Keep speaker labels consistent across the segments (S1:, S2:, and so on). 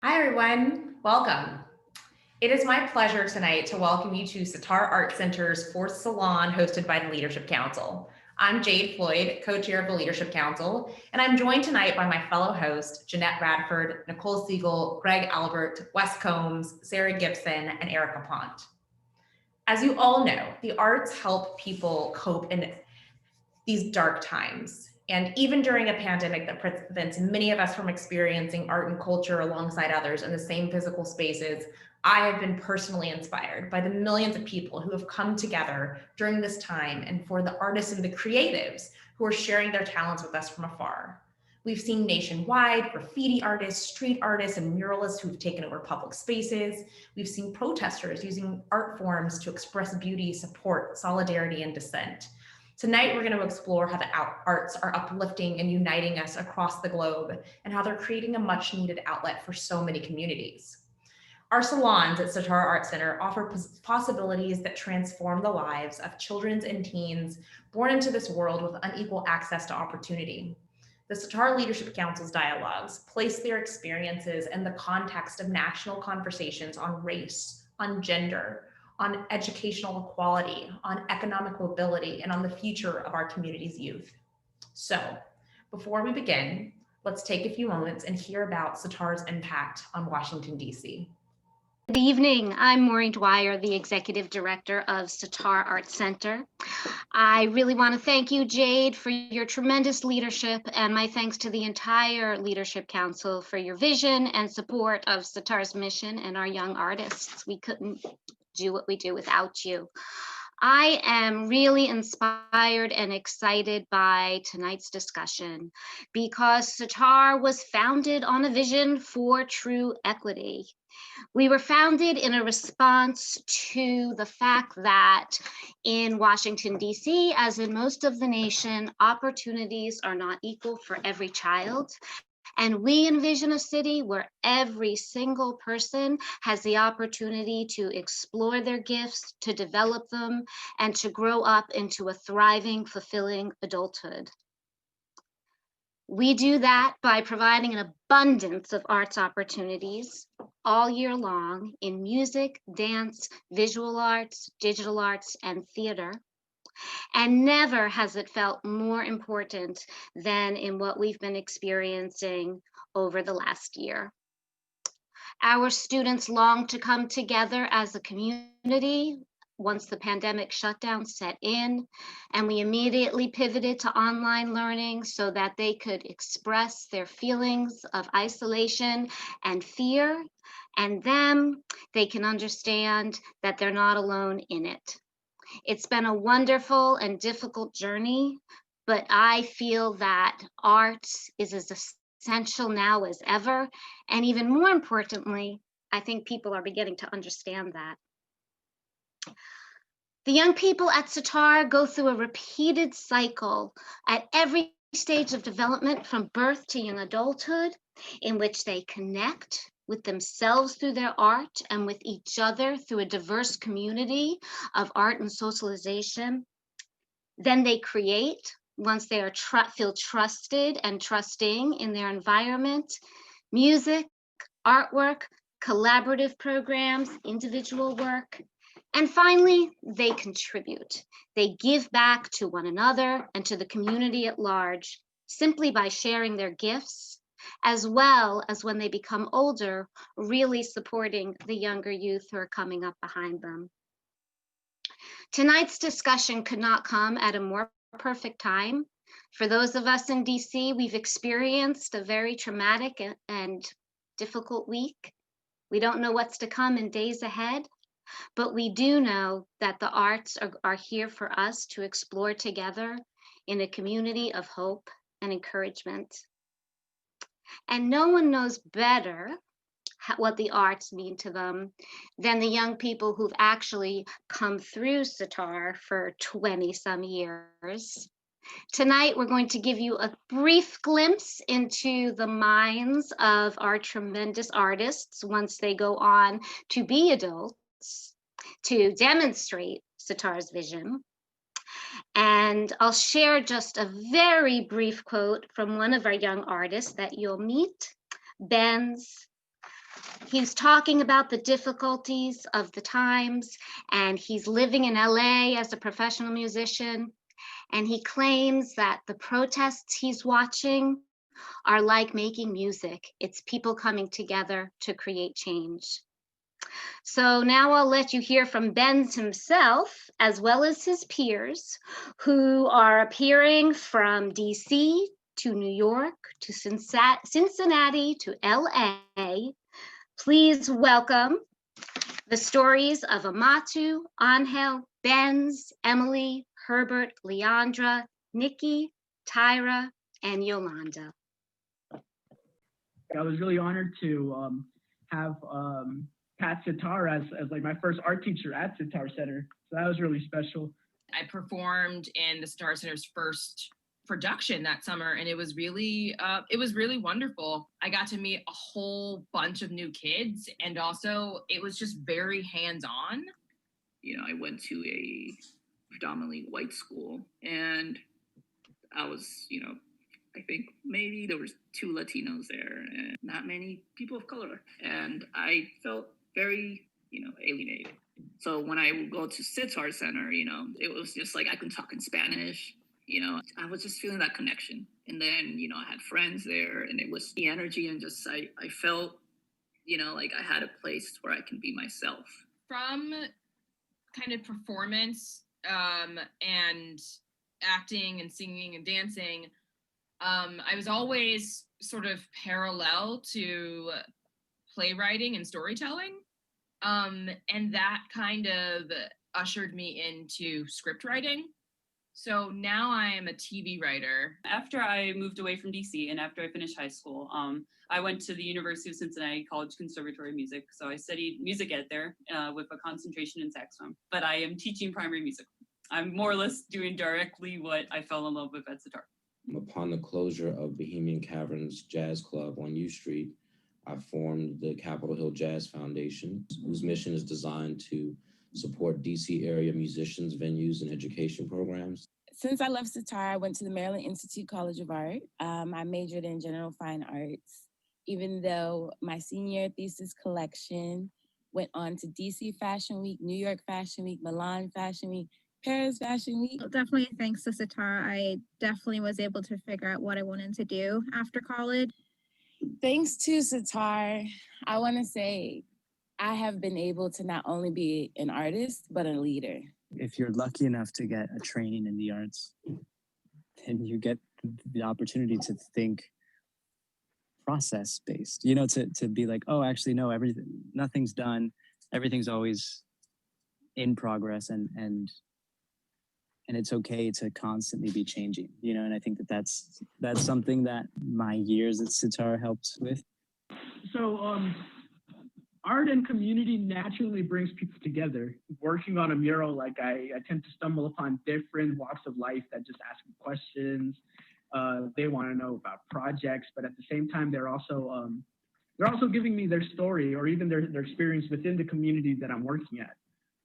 S1: Hi, everyone. Welcome. It is my pleasure tonight to welcome you to Sitar Arts Center's fourth salon hosted by the Leadership Council. I'm Jade Floyd, co-chair of the Leadership Council, and I'm joined tonight by my fellow hosts, Jeanette Radford, Nicole Siegel, Greg Albert, Wes Combs, Sara Gibson, and Erika Pont. As you all know, the arts help people cope in these dark times. And even during a pandemic that prevents many of us from experiencing art and culture alongside others in the same physical spaces, I have been personally inspired by the millions of people who have come together during this time and for the artists and the creatives who are sharing their talents with us from afar. We've seen nationwide graffiti artists, street artists, and muralists who've taken over public spaces. We've seen protesters using art forms to express beauty, support, solidarity, and dissent. Tonight, we're going to explore how the arts are uplifting and uniting us across the globe and how they're creating a much needed outlet for so many communities. Our salons at Sitar Arts Center offer possibilities that transform the lives of children and teens born into this world with unequal access to opportunity. The Sitar Leadership Council's dialogues place their experiences in the context of national conversations on race, on gender, on educational equality, on economic mobility, and on the future of our community's youth. So, before we begin, let's take a few moments and hear about Sitar's impact on Washington, D.C.
S2: Good evening. I'm Maureen Dwyer, the Executive Director of Sitar Arts Center. I really want to thank you, Jade, for your tremendous leadership, and my thanks to the entire Leadership Council for your vision and support of Sitar's mission and our young artists. We couldn't do what we do without you. I am really inspired and excited by tonight's discussion because Sitar was founded on a vision for true equity. We were founded in a response to the fact that in Washington, D.C., as in most of the nation, opportunities are not equal for every child. And we envision a city where every single person has the opportunity to explore their gifts, to develop them, and to grow up into a thriving, fulfilling adulthood. We do that by providing an abundance of arts opportunities all year long in music, dance, visual arts, digital arts, and theater. And never has it felt more important than in what we've been experiencing over the last year. Our students long to come together as a community once the pandemic shutdown set in, and we immediately pivoted to online learning so that they could express their feelings of isolation and fear, and then they can understand that they're not alone in it. It's been a wonderful and difficult journey, but I feel that art is as essential now as ever. And even more importantly, I think people are beginning to understand that. The young people at Sitar go through a repeated cycle at every stage of development from birth to young adulthood in which they connect with themselves through their art and with each other through a diverse community of art and socialization. Then they create once they are feel trusted and trusting in their environment, music, artwork, collaborative programs, individual work. And finally, they contribute. They give back to one another and to the community at large simply by sharing their gifts, as well as when they become older, really supporting the younger youth who are coming up behind them. Tonight's discussion could not come at a more perfect time. For those of us in DC, we've experienced a very traumatic and difficult week. We don't know what's to come in days ahead, but we do know that the arts are here for us to explore together in a community of hope and encouragement. And no one knows better what the arts mean to them than the young people who've actually come through Sitar for 20 some years. Tonight, we're going to give you a brief glimpse into the minds of our tremendous artists once they go on to be adults, to demonstrate Sitar's vision. And I'll share just a very brief quote from one of our young artists that you'll meet, BENZ. He's talking about the difficulties of the times, and he's living in LA as a professional musician. And he claims that the protests he's watching are like making music. It's people coming together to create change. So now I'll let you hear from BENZ himself, as well as his peers, who are appearing from DC to New York to Cincinnati to LA. Please welcome the stories of AMAUTA, Angel, BENZ, Emily, Herbert, Leandra, Nikki, TYRA, and Yolanda.
S3: I was really honored to have Pat Sitar as like my first art teacher at Sitar Center. So that was really special.
S4: I performed in the Sitar Center's first production that summer, and it was really wonderful. I got to meet a whole bunch of new kids, and also it was just very hands-on.
S5: You know, I went to a predominantly white school, and I was, I think maybe there was 2 Latinos there and not many people of color. And I felt very, alienated. So when I would go to Sitar Center, it was just like I could talk in Spanish. I was just feeling that connection. And then, I had friends there, and it was the energy, and just I felt, like I had a place where I can be myself.
S4: From kind of performance and acting and singing and dancing, I was always sort of parallel to playwriting and storytelling. And that kind of ushered me into script writing. So now I am a TV writer.
S6: After I moved away from DC and after I finished high school, I went to the University of Cincinnati College Conservatory of Music. So I studied music ed there with a concentration in saxophone, but I am teaching primary music. I'm more or less doing directly what I fell in love with at Sitar.
S7: Upon the closure of Bohemian Caverns Jazz Club on U Street, I formed the Capitol Hill Jazz Foundation, whose mission is designed to support DC area musicians, venues, and education programs.
S8: Since I left Sitar, I went to the Maryland Institute College of Art. I majored in general fine arts, even though my senior thesis collection went on to DC Fashion Week, New York Fashion Week, Milan Fashion Week, PEREZ Fashion Week.
S9: Definitely thanks to Sitar, I definitely was able to figure out what I wanted to do after college.
S8: Thanks to Sitar, I want to say I have been able to not only be an artist, but a leader.
S10: If you're lucky enough to get a training in the arts, then you get the opportunity to think process-based, to be like, oh, actually, no, nothing's done. Everything's always in progress, and it's okay to constantly be changing, and I think that's something that my years at Sitar helped with.
S3: So art and community naturally brings people together. Working on a mural, like I tend to stumble upon different walks of life that just ask me questions. They want to know about projects, but at the same time, they're also giving me their story or even their experience within the community that I'm working at.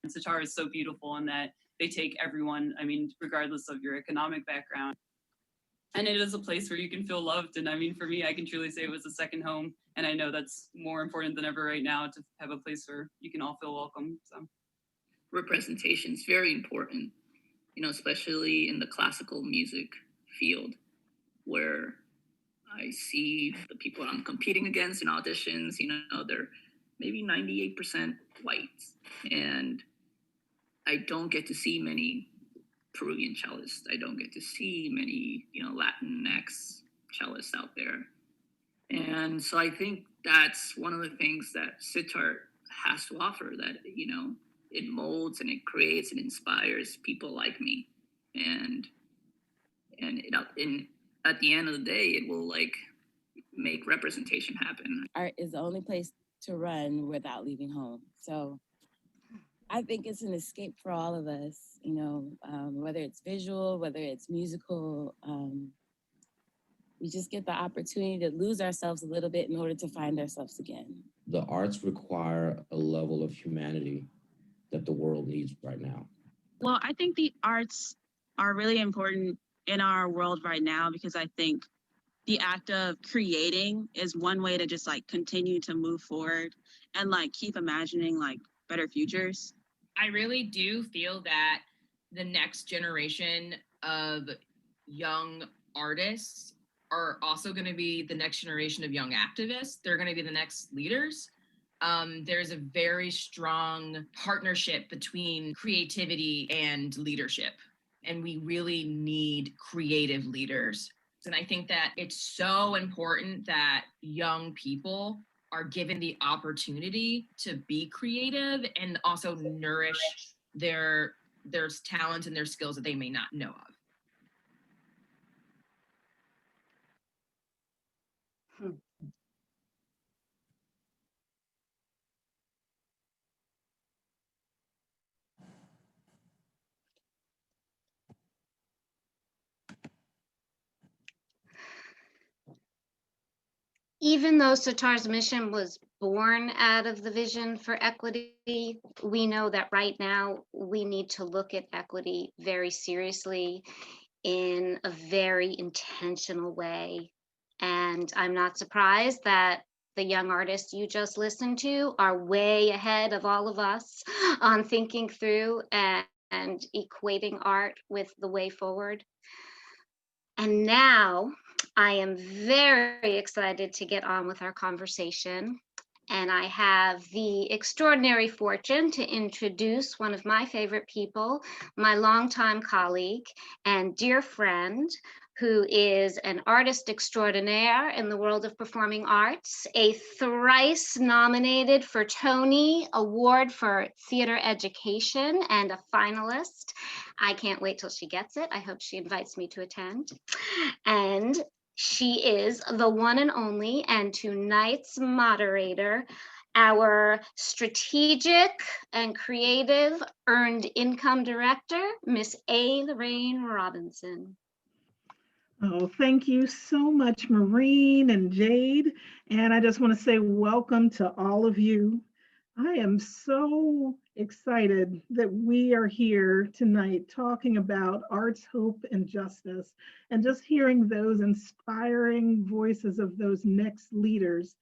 S6: Sitar is so beautiful in that they take everyone, regardless of your economic background. And it is a place where you can feel loved. And for me, I can truly say it was a second home. And I know that's more important than ever right now, to have a place where you can all feel welcome. So
S5: Representation is very important, especially in the classical music field, where I see the people I'm competing against in auditions, they're maybe 98% white. And I don't get to see many Peruvian cellists. I don't get to see many, Latinx cellists out there. And so I think that's one of the things that Sitar has to offer, that, it molds and it creates and inspires people like me. And at the end of the day, it will make representation happen.
S8: Art is the only place to run without leaving home. So I think it's an escape for all of us, whether it's visual, whether it's musical. We just get the opportunity to lose ourselves a little bit in order to find ourselves again.
S7: The arts require a level of humanity that the world needs right now.
S11: Well, I think the arts are really important in our world right now, because I think the act of creating is one way to just like continue to move forward and like keep imagining like better futures.
S4: I really do feel that the next generation of young artists are also going to be the next generation of young activists. They're going to be the next leaders. There's a very strong partnership between creativity and leadership, and we really need creative leaders. And I think that it's so important that young people are given the opportunity to be creative and also nourish their talents and their skills that they may not know of.
S2: Even though Sitar's mission was born out of the vision for equity, we know that right now we need to look at equity very seriously in a very intentional way. And I'm not surprised that the young artists you just listened to are way ahead of all of us on thinking through and equating art with the way forward. And now I am very excited to get on with our conversation. And I have the extraordinary fortune to introduce one of my favorite people, my longtime colleague and dear friend, who is an artist extraordinaire in the world of performing arts, a thrice nominated for Tony Award for Theater Education and a finalist. I can't wait till she gets it. I hope she invites me to attend. And she is the one and only, and tonight's moderator, our strategic and creative earned income director, Miss A. Lorraine Robinson.
S12: Oh, thank you so much, Maureen and Jade. And I just want to say welcome to all of you. I am so excited that we are here tonight talking about arts, hope, and justice, and just hearing those inspiring voices of those next leaders.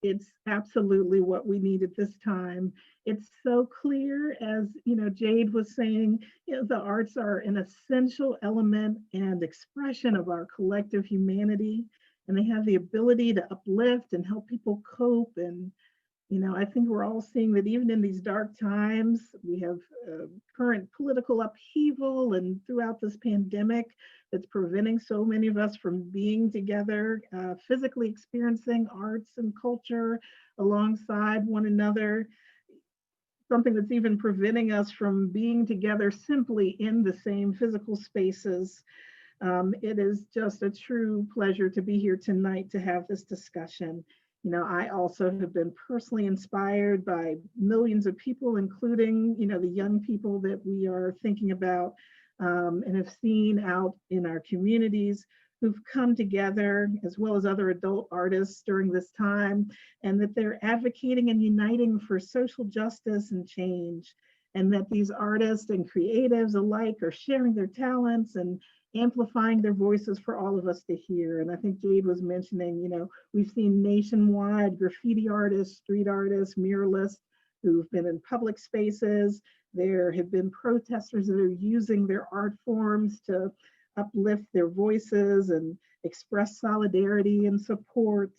S12: It's absolutely what we need at this time. It's so clear, as Jade was saying, the arts are an essential element and expression of our collective humanity, and they have the ability to uplift and help people cope. And I think we're all seeing that even in these dark times, we have current political upheaval and throughout this pandemic that's preventing so many of us from being together, physically experiencing arts and culture alongside one another. Something that's even preventing us from being together simply in the same physical spaces. It is just a true pleasure to be here tonight to have this discussion. I also have been personally inspired by millions of people, including, the young people that we are thinking about and have seen out in our communities who've come together, as well as other adult artists during this time, and that they're advocating and uniting for social justice and change, and that these artists and creatives alike are sharing their talents and amplifying their voices for all of us to hear. And I think Jade was mentioning, we've seen nationwide graffiti artists, street artists, muralists who've been in public spaces. There have been protesters that are using their art forms to uplift their voices and express solidarity and support.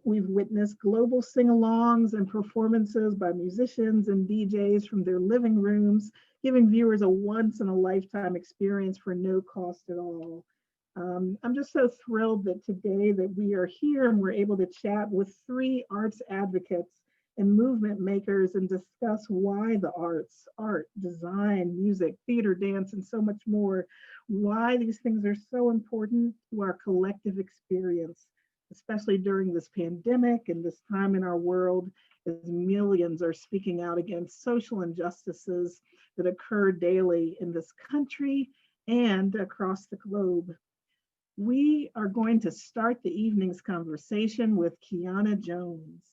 S12: We've witnessed global sing-alongs and performances by musicians and DJs from their living rooms, giving viewers a once-in-a-lifetime experience for no cost at all. I'm just so thrilled that today that we are here and we're able to chat with 3 arts advocates and movement makers and discuss why the arts, art, design, music, theater, dance, and so much more, why these things are so important to our collective experience, especially during this pandemic and this time in our world as millions are speaking out against social injustices that occur daily in this country and across the globe. We are going to start the evening's conversation with Keyonna Jones.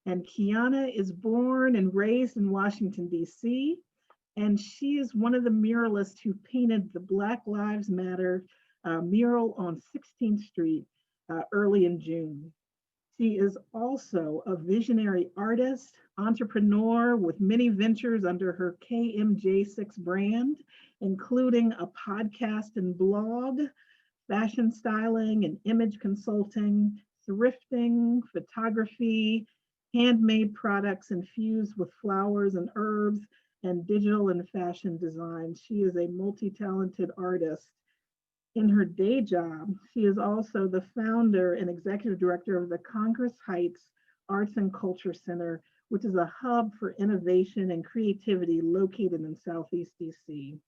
S12: And Keyonna is born and raised in Washington, D.C., and she is one of the muralists who painted the Black Lives Matter mural on 16th Street early in June. She is also a visionary artist, entrepreneur with many ventures under her KMJ6 brand, including a podcast and blog, fashion styling and image consulting, thrifting, photography, handmade products infused with flowers and herbs, and digital and fashion design. She is a multi-talented artist. In her day job, she is also the founder and executive director of the Congress Heights Arts and Culture Center, which is a hub for innovation and creativity located in Southeast DC.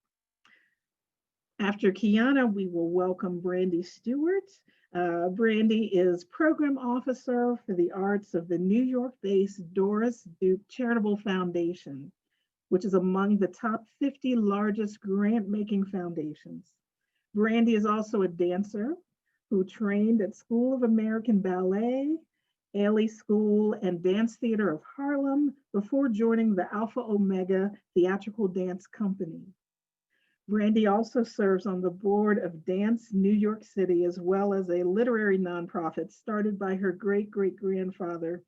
S12: After Keyonna, we will welcome Brandi Stewart. Brandi is program officer for the arts of the New York-based Doris Duke Charitable Foundation, which is among the top 50 largest grant-making foundations. Brandi is also a dancer who trained at School of American Ballet, Ailey School, and Dance Theater of Harlem before joining the Alpha Omega Theatrical Dance Company. Brandi also serves on the board of Dance New York City, as well as a literary nonprofit started by her great-great-grandfather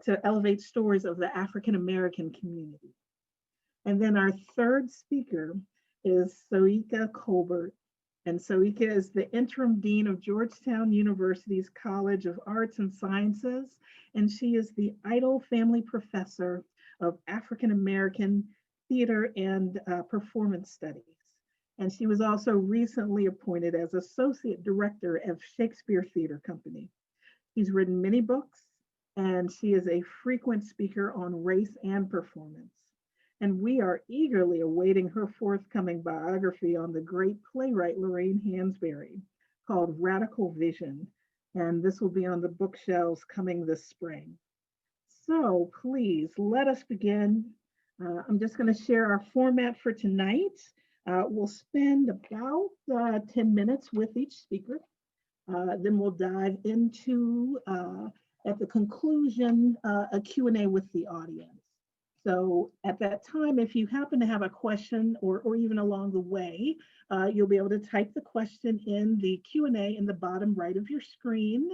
S12: to elevate stories of the African-American community. And then our third speaker is Soyica Colbert. And Soyica is the interim dean of Georgetown University's College of Arts and Sciences, and she is the Idle Family Professor of African American Theater and Performance Studies. And she was also recently appointed as Associate Director of Shakespeare Theater Company. She's written many books, and she is a frequent speaker on race and performance. And we are eagerly awaiting her forthcoming biography on the great playwright Lorraine Hansberry called Radical Vision. And this will be on the bookshelves coming this spring. So please let us begin. I'm just going to share our format for tonight. We'll spend about 10 minutes with each speaker. Then we'll dive into, at the conclusion, a Q&A with the audience. So at that time, if you happen to have a question or even along the way, you'll be able to type the question in the Q&A in the bottom right of your screen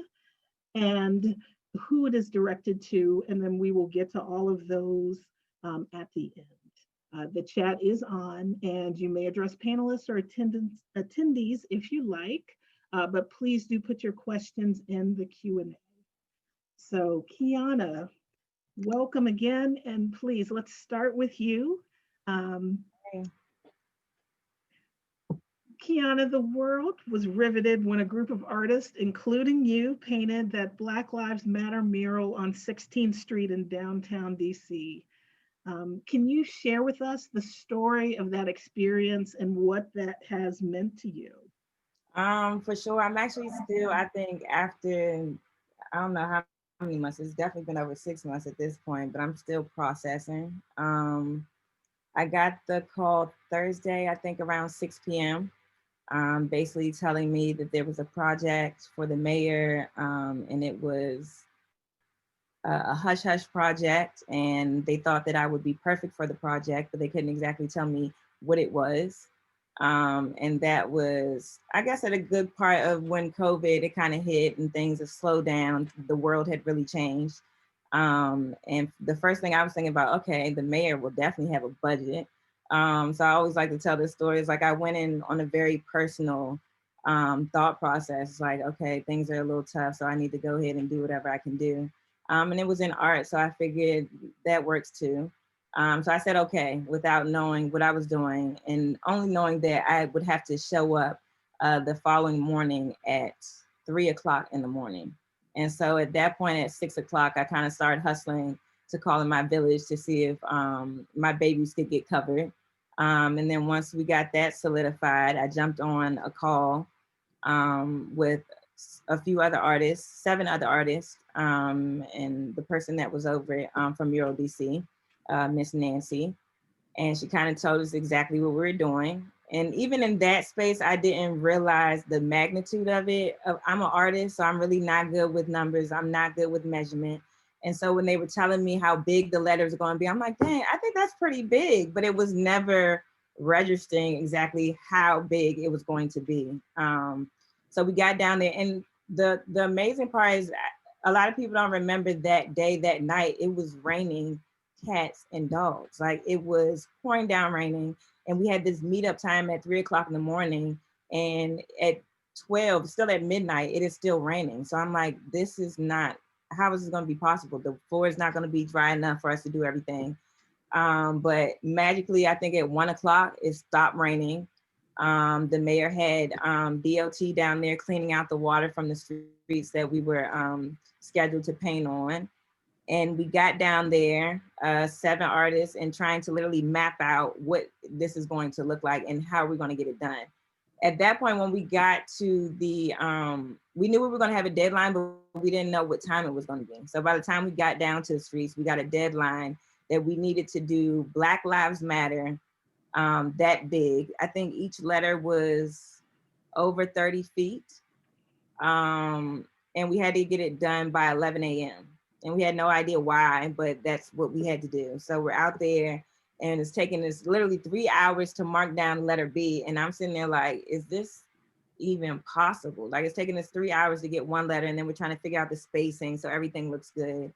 S12: and who it is directed to, and then we will get to all of those at the end. The chat is on, and you may address panelists or attendees if you like, but please do put your questions in the Q&A. So Keyonna, welcome again, and please, let's start with you. Keyonna, the world was riveted when a group of artists, including you, painted that Black Lives Matter mural on 16th Street in downtown DC. Can you share with us the story of that experience and what that has meant to you?
S13: For sure. I'm actually still, I think after, I don't know how many months, it's definitely been over 6 months at this point, but I'm still processing. I got the call Thursday, I think around 6 p.m. Basically telling me that there was a project for the mayor, and it was a hush-hush project, and they thought that I would be perfect for the project, but they couldn't exactly tell me what it was. And that was, I guess, at a good part of when COVID, it kind of hit and things have slowed down. The world had really changed. And the first thing I was thinking about, okay, the mayor will definitely have a budget. So I always like to tell this story. It's like I went in on a very personal thought process. It's like, okay, things are a little tough, so I need to go ahead and do whatever I can do. And it was in art, so I figured that works too. So I said, okay, without knowing what I was doing and only knowing that I would have to show up the following morning at 3 o'clock in the morning. And so at that point at 6 o'clock, I kind of started hustling to call in my village to see if my babies could get covered. And then once we got that solidified, I jumped on a call with a few other artists, 7 other artists, and the person that was over it from Mural DC. Miss Nancy, and she kind of told us exactly what we were doing. And even in that space, I didn't realize the magnitude of it. I'm an artist, so I'm really not good with numbers. I'm not good with measurement. And so when they were telling me how big the letters are going to be, I'm like, dang, I think that's pretty big, but it was never registering exactly how big it was going to be. So we got down there, and the amazing part is a lot of people don't remember that day, that night, it was raining cats and dogs. Like, it was pouring down raining, and we had this meetup time at 3 o'clock in the morning, and at 12, still at midnight, it is still raining. So I'm like, this is not, how is this going to be possible? The floor is not going to be dry enough for us to do everything. But magically, I think at 1 o'clock, it stopped raining. The mayor had DOT down there cleaning out the water from the streets that we were scheduled to paint on. And we got down there, 7 artists, and trying to literally map out what this is going to look like and how we're going to get it done. At that point, when we got to the, we knew we were going to have a deadline, but we didn't know what time it was going to be. So by the time we got down to the streets, we got a deadline that we needed to do Black Lives Matter that big. I think each letter was over 30 feet. And we had to get it done by 11 a.m. And we had no idea why, but that's what we had to do. So we're out there, and it's taking us literally 3 hours to mark down letter B. And I'm sitting there like, is this even possible? Like, it's taking us 3 hours to get one letter, and then we're trying to figure out the spacing so everything looks good.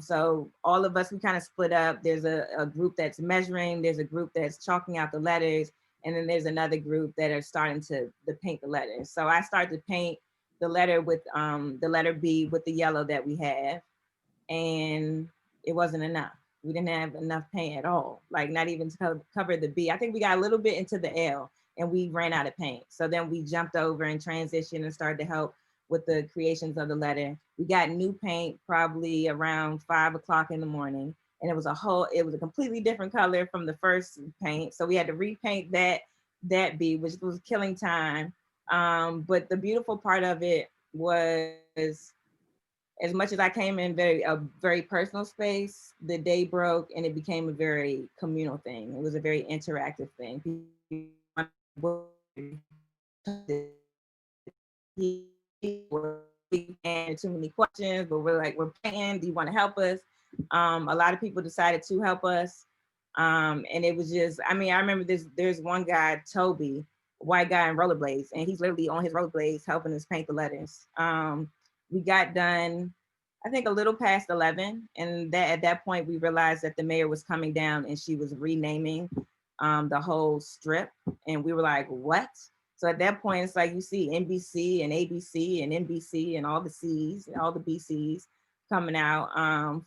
S13: So all of us, we kind of split up. There's a group that's measuring, there's a group that's chalking out the letters, and then there's another group that are starting to paint the letters. So I started to paint the letter with the letter B with the yellow that we have, and it wasn't enough. We didn't have enough paint at all, like not even to cover the B. I think we got a little bit into the L, and we ran out of paint. So then we jumped over and transitioned and started to help with the creations of the letter. We got new paint probably around 5 o'clock in the morning, and it was a completely different color from the first paint. So we had to repaint that B, which was killing time. But the beautiful part of it was, as much as I came in a very personal space, the day broke and it became a very communal thing. It was a very interactive thing. Too many questions, but we're paying, do you want to help us? A lot of people decided to help us. And it was just, I mean, I remember there's one guy, Toby, white guy in rollerblades, and he's literally on his rollerblades helping us paint the letters. We got done, I think, a little past 11, and at that point we realized that the mayor was coming down and she was renaming the whole strip, and we were like, what? So at that point, it's like you see NBC and ABC and NBC and all the C's, all the BCs coming out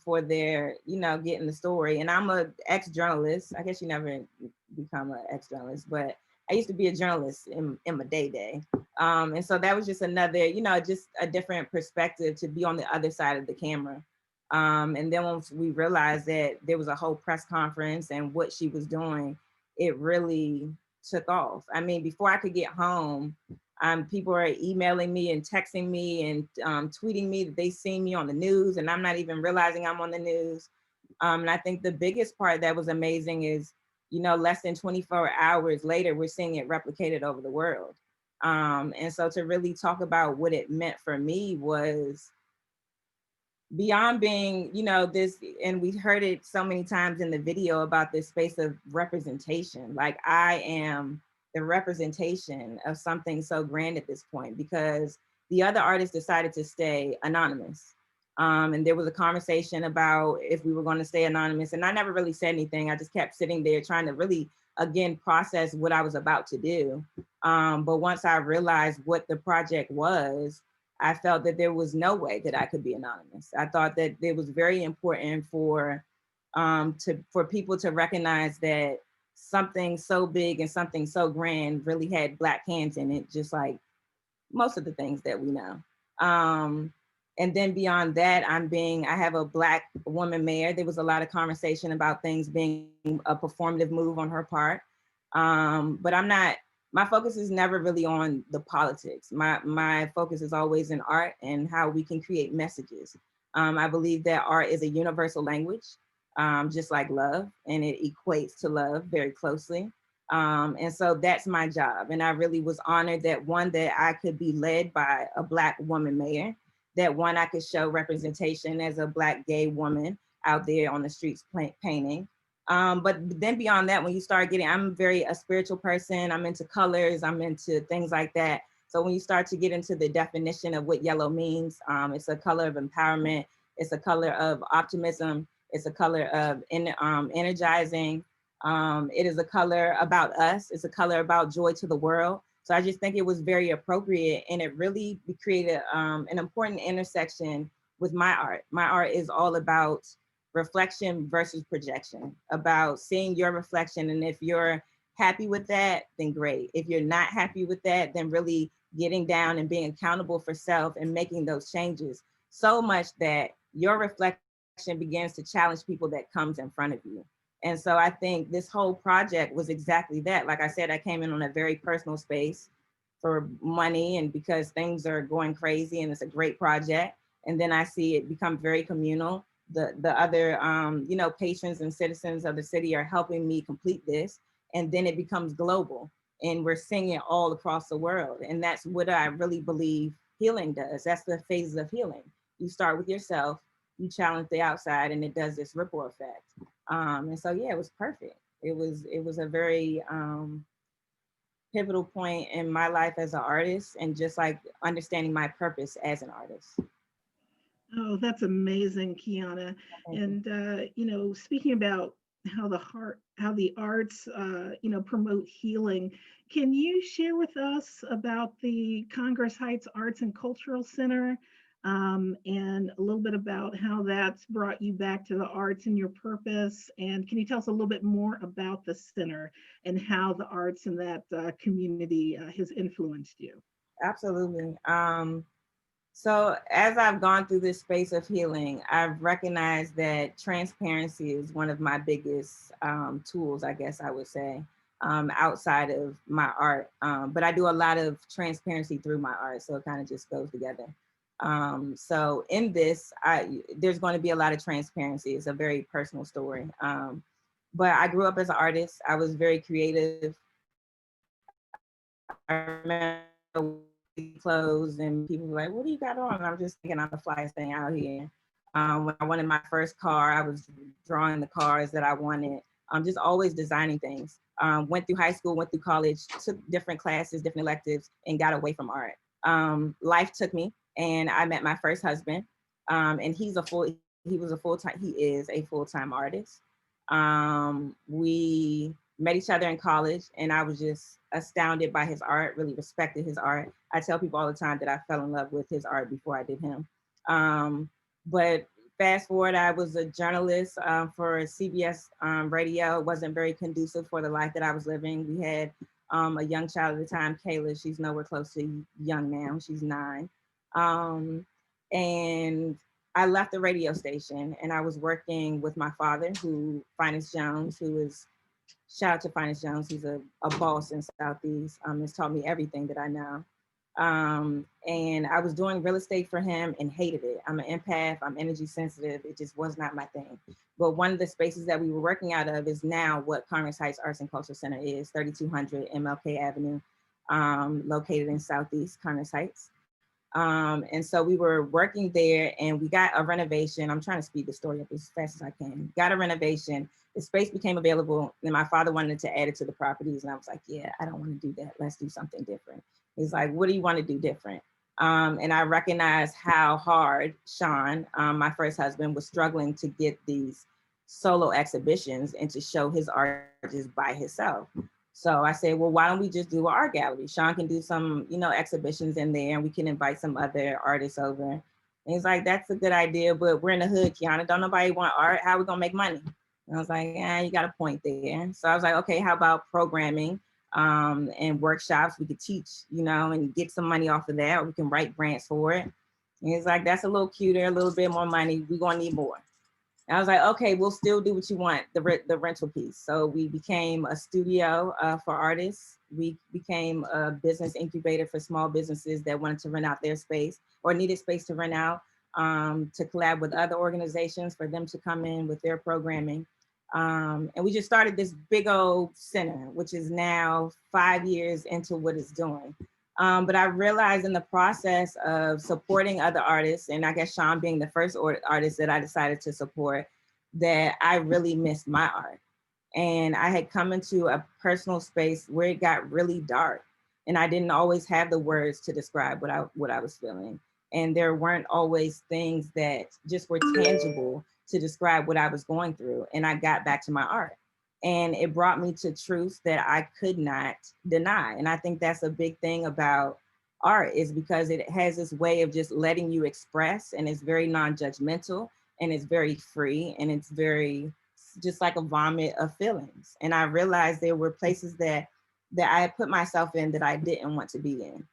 S13: for their, getting the story. And I'm an ex-journalist. I guess you never become an ex-journalist, but I used to be a journalist in my day. And so that was just another, just a different perspective to be on the other side of the camera. And then once we realized that there was a whole press conference and what she was doing, it really took off. I mean, before I could get home, people are emailing me and texting me and tweeting me that they seen me on the news, and I'm not even realizing I'm on the news. And I think the biggest part that was amazing is, less than 24 hours later, we're seeing it replicated over the world. And so to really talk about what it meant for me was beyond being, this, and we heard it so many times in the video about this space of representation. Like, I am the representation of something so grand at this point, because the other artists decided to stay anonymous. And there was a conversation about if we were going to stay anonymous, and I never really said anything. I just kept sitting there trying to really, again, process what I was about to do. But once I realized what the project was, I felt that there was no way that I could be anonymous. I thought that it was very important for people to recognize that something so big and something so grand really had Black hands in it, just like most of the things that we know. And then beyond that, I have a Black woman mayor. There was a lot of conversation about things being a performative move on her part. But my focus is never really on the politics. My focus is always in art and how we can create messages. I believe that art is a universal language, just like love, and it equates to love very closely. And so that's my job. And I really was honored that that I could be led by a Black woman mayor, that I could show representation as a Black gay woman out there on the streets painting. But then beyond that, when you start getting, I'm very a spiritual person. I'm into colors. I'm into things like that. So when you start to get into the definition of what yellow means, it's a color of empowerment. It's a color of optimism. It's a color of energizing. It is a color about us. It's a color about joy to the world. So I just think it was very appropriate, and it really created an important intersection with my art. My art is all about reflection versus projection, about seeing your reflection. And if you're happy with that, then great. If you're not happy with that, then really getting down and being accountable for self and making those changes so much that your reflection begins to challenge people that comes in front of you. And so I think this whole project was exactly that. Like I said, I came in on a very personal space for money and because things are going crazy and it's a great project. And then I see it become very communal. The other, you know, patrons and citizens of the city are helping me complete this. And then it becomes global and we're seeing it all across the world. And that's what I really believe healing does. That's the phases of healing. You start with yourself, you challenge the outside, and it does this ripple effect. And so, yeah, it was perfect. It was a very pivotal point in my life as an artist, and just like understanding my purpose as an artist.
S12: Oh, that's amazing, Keyonna. And you know, speaking about how the arts, you know, promote healing, can you share with us about the Congress Heights Arts and Cultural Center, and a little bit about how that's brought you back to the arts and your purpose? And can you tell us a little bit more about the center and how the arts in that community has influenced you?
S13: Absolutely. So as I've gone through this space of healing, I've recognized that transparency is one of my biggest tools, I guess I would say, outside of my art. But I do a lot of transparency through my art, so it kind of just goes together. So in this, there's going to be a lot of transparency. It's a very personal story. But I grew up as an artist. I was very creative. I remember clothes and people were like, what do you got on? And I'm just thinking I'm the flyest thing out here. When I wanted my first car, I was drawing the cars that I wanted. I'm just always designing things. Went through high school, went through college, took different classes, different electives, and got away from art. Life took me, and I met my first husband. And he is a full-time artist. We met each other in college, and I was just astounded by his art, really respected his art. I tell people all the time that I fell in love with his art before I did him. But fast forward, I was a journalist for CBS radio. It wasn't very conducive for the life that I was living. We had a young child at the time, Kayla. She's nowhere close to young now. She's 9. And I left the radio station, and I was working with my father, Finest Jones, who is, shout out to Finest Jones. He's a boss in Southeast. He's taught me everything that I know. And I was doing real estate for him and hated it. I'm an empath, I'm energy sensitive. It just was not my thing. But one of the spaces that we were working out of is now what Congress Heights Arts and Cultural Center is, 3200 MLK Avenue, located in Southeast Congress Heights. And so we were working there, and we got a renovation. I'm trying to speed the story up as fast as I can. Got a renovation. The space became available, and my father wanted to add it to the properties. And I was like, yeah, I don't want to do that. Let's do something different. He's like, what do you want to do different? And I recognized how hard Sean, my first husband, was struggling to get these solo exhibitions and to show his art just by himself. So I said, well, why don't we just do an art gallery? Sean can do some, you know, exhibitions in there, and we can invite some other artists over. And he's like, that's a good idea, but we're in the hood, Keyonna. Don't nobody want art. How are we gonna make money? And I was like, yeah, you got a point there. So I was like, okay, how about programming and workshops? We could teach, you know, and get some money off of that. Or we can write grants for it. And he's like, that's a little cuter, a little bit more money. We're gonna need more. And I was like, okay, we'll still do what you want, the rental piece. So we became a studio for artists. We became a business incubator for small businesses that wanted to rent out their space or needed space to rent out, to collab with other organizations for them to come in with their programming. And we just started this big old center, which is now 5 years into what it's doing. But I realized in the process of supporting other artists, and I guess Sean being the first artist that I decided to support, that I really missed my art. And I had come into a personal space where it got really dark, and I didn't always have the words to describe what I was feeling. And there weren't always things that just were tangible to describe what I was going through. And I got back to my art, and it brought me to truths that I could not deny. And I think that's a big thing about art, is because it has this way of just letting you express, and it's very non-judgmental, and it's very free, and it's very just like a vomit of feelings. And I realized there were places that I had put myself in that I didn't want to be in.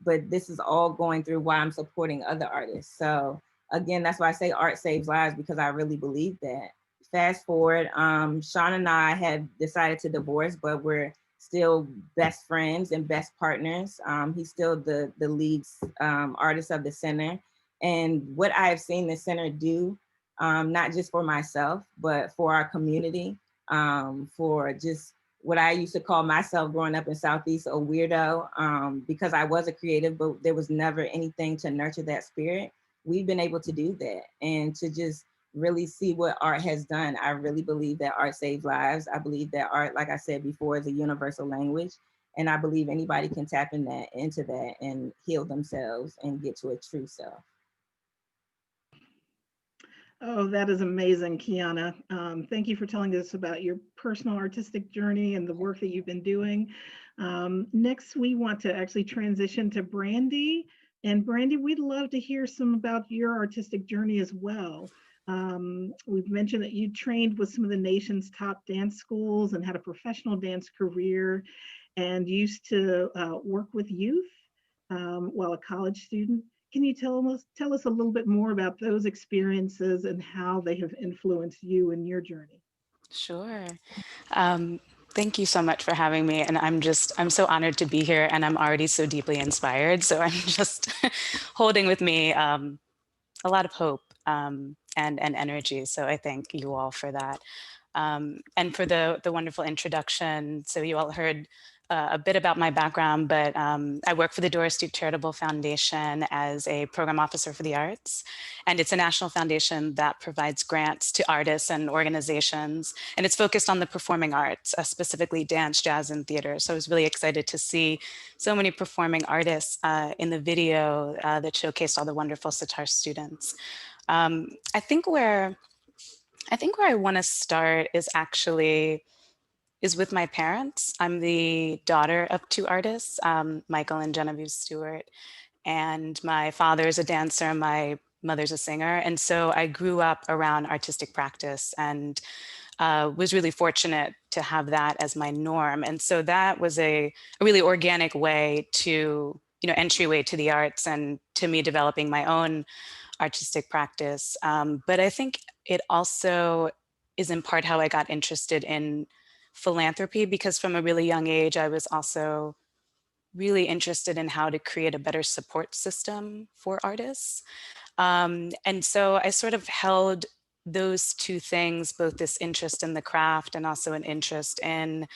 S13: But this is all going through why I'm supporting other artists. So again, that's why I say art saves lives, because I really believe that. Fast forward, Sean and I have decided to divorce, but we're still best friends and best partners. He's still the lead artist of the center. And what I have seen the center do, not just for myself, but for our community, for just what I used to call myself growing up in Southeast, a weirdo, because I was a creative, but there was never anything to nurture that spirit. We've been able to do that, and to just really see what art has done. I really believe that art saves lives. I believe that art, like I said before, is a universal language. And I believe anybody can tap into that and heal themselves and get to a true self.
S12: Oh, that is amazing, Keyonna. Thank you for telling us about your personal artistic journey and the work that you've been doing. Next, we want to actually transition to Brandi. And Brandi, we'd love to hear some about your artistic journey as well. We've mentioned that you trained with some of the nation's top dance schools and had a professional dance career, and used to work with youth while a college student. Can you tell us a little bit more about those experiences and how they have influenced you in your journey?
S14: Sure. Thank you so much for having me. And I'm so honored to be here, and I'm already so deeply inspired. So I'm just holding with me a lot of hope and energy. So I thank you all for that. And for the wonderful introduction. So you all heard a bit about my background, but I work for the Doris Charitable Foundation as a program officer for the arts. And it's a national foundation that provides grants to artists and organizations. And it's focused on the performing arts, specifically dance, jazz, and theater. So I was really excited to see so many performing artists in the video that showcased all the wonderful Sitar students. I think where I want to start is with my parents. I'm the daughter of two artists, Michael and Genevieve Stewart, and my father is a dancer, my mother's a singer. And so I grew up around artistic practice and was really fortunate to have that as my norm. And so that was a really organic way to, entryway to the arts and to me developing my own artistic practice. But I think it also is in part how I got interested in philanthropy, because from a really young age, I was also really interested in how to create a better support system for artists. And so I sort of held those two things, both this interest in the craft and also an interest in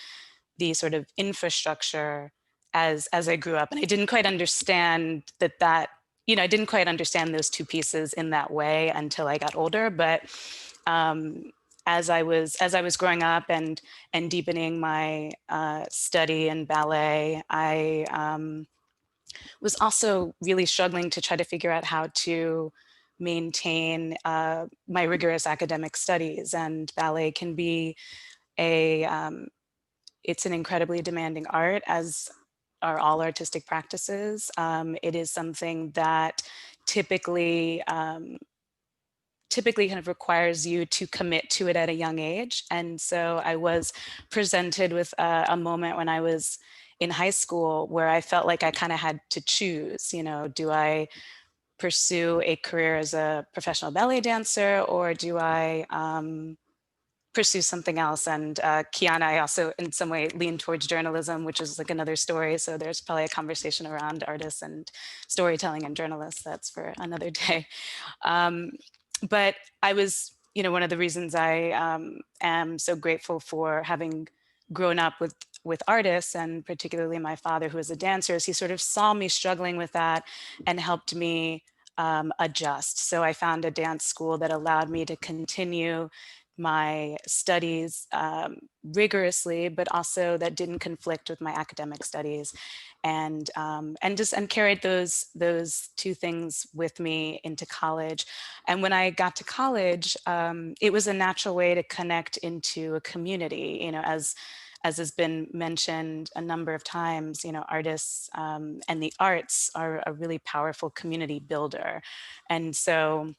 S14: the sort of infrastructure as I grew up. And I didn't quite understand I didn't quite understand those two pieces in that way until I got older. But as I was growing up and deepening my study in ballet, I was also really struggling to try to figure out how to maintain my rigorous academic studies. And ballet can be it's an incredibly demanding art, as are all artistic practices. It is something that typically kind of requires you to commit to it at a young age. And so I was presented with a moment when I was in high school where I felt like I kind of had to choose, do I pursue a career as a professional ballet dancer, or do I pursue something else? And Keyonna, I also in some way lean towards journalism, which is like another story. So there's probably a conversation around artists and storytelling and journalists. That's for another day. But I was, one of the reasons I am so grateful for having grown up with artists, and particularly my father, who was a dancer, is he sort of saw me struggling with that and helped me adjust. So I found a dance school that allowed me to continue my studies rigorously, but also that didn't conflict with my academic studies, and carried those two things with me into college. And when I got to college, it was a natural way to connect into a community. You know, as has been mentioned a number of times, you know, artists and the arts are a really powerful community builder, and so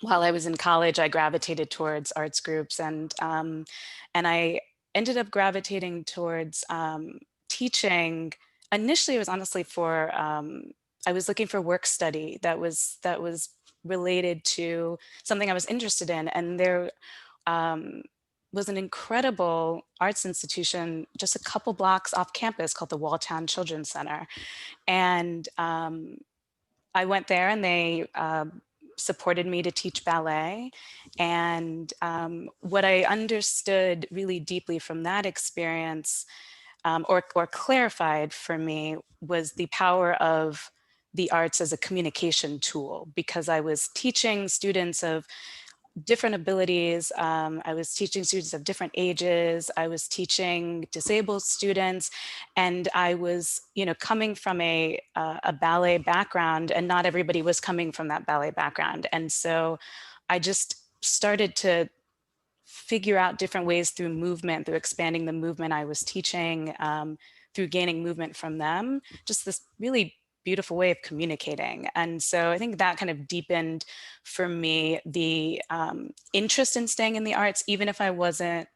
S14: while I was in college, I gravitated towards arts groups, and I ended up gravitating towards teaching. Initially, it was honestly for I was looking for work study that was related to something I was interested in, and there was an incredible arts institution just a couple blocks off campus called the Walltown Children's Center, and I went there, and they supported me to teach ballet. And what I understood really deeply from that experience, or clarified for me, was the power of the arts as a communication tool, because I was teaching students of different abilities. I was teaching students of different ages. I was teaching disabled students, and I was, you know, coming from a ballet background, and not everybody was coming from that ballet background. And so I just started to figure out different ways through movement, through expanding the movement I was teaching, through gaining movement from them, just this really beautiful way of communicating. And so I think that kind of deepened for me the interest in staying in the arts, even if I wasn't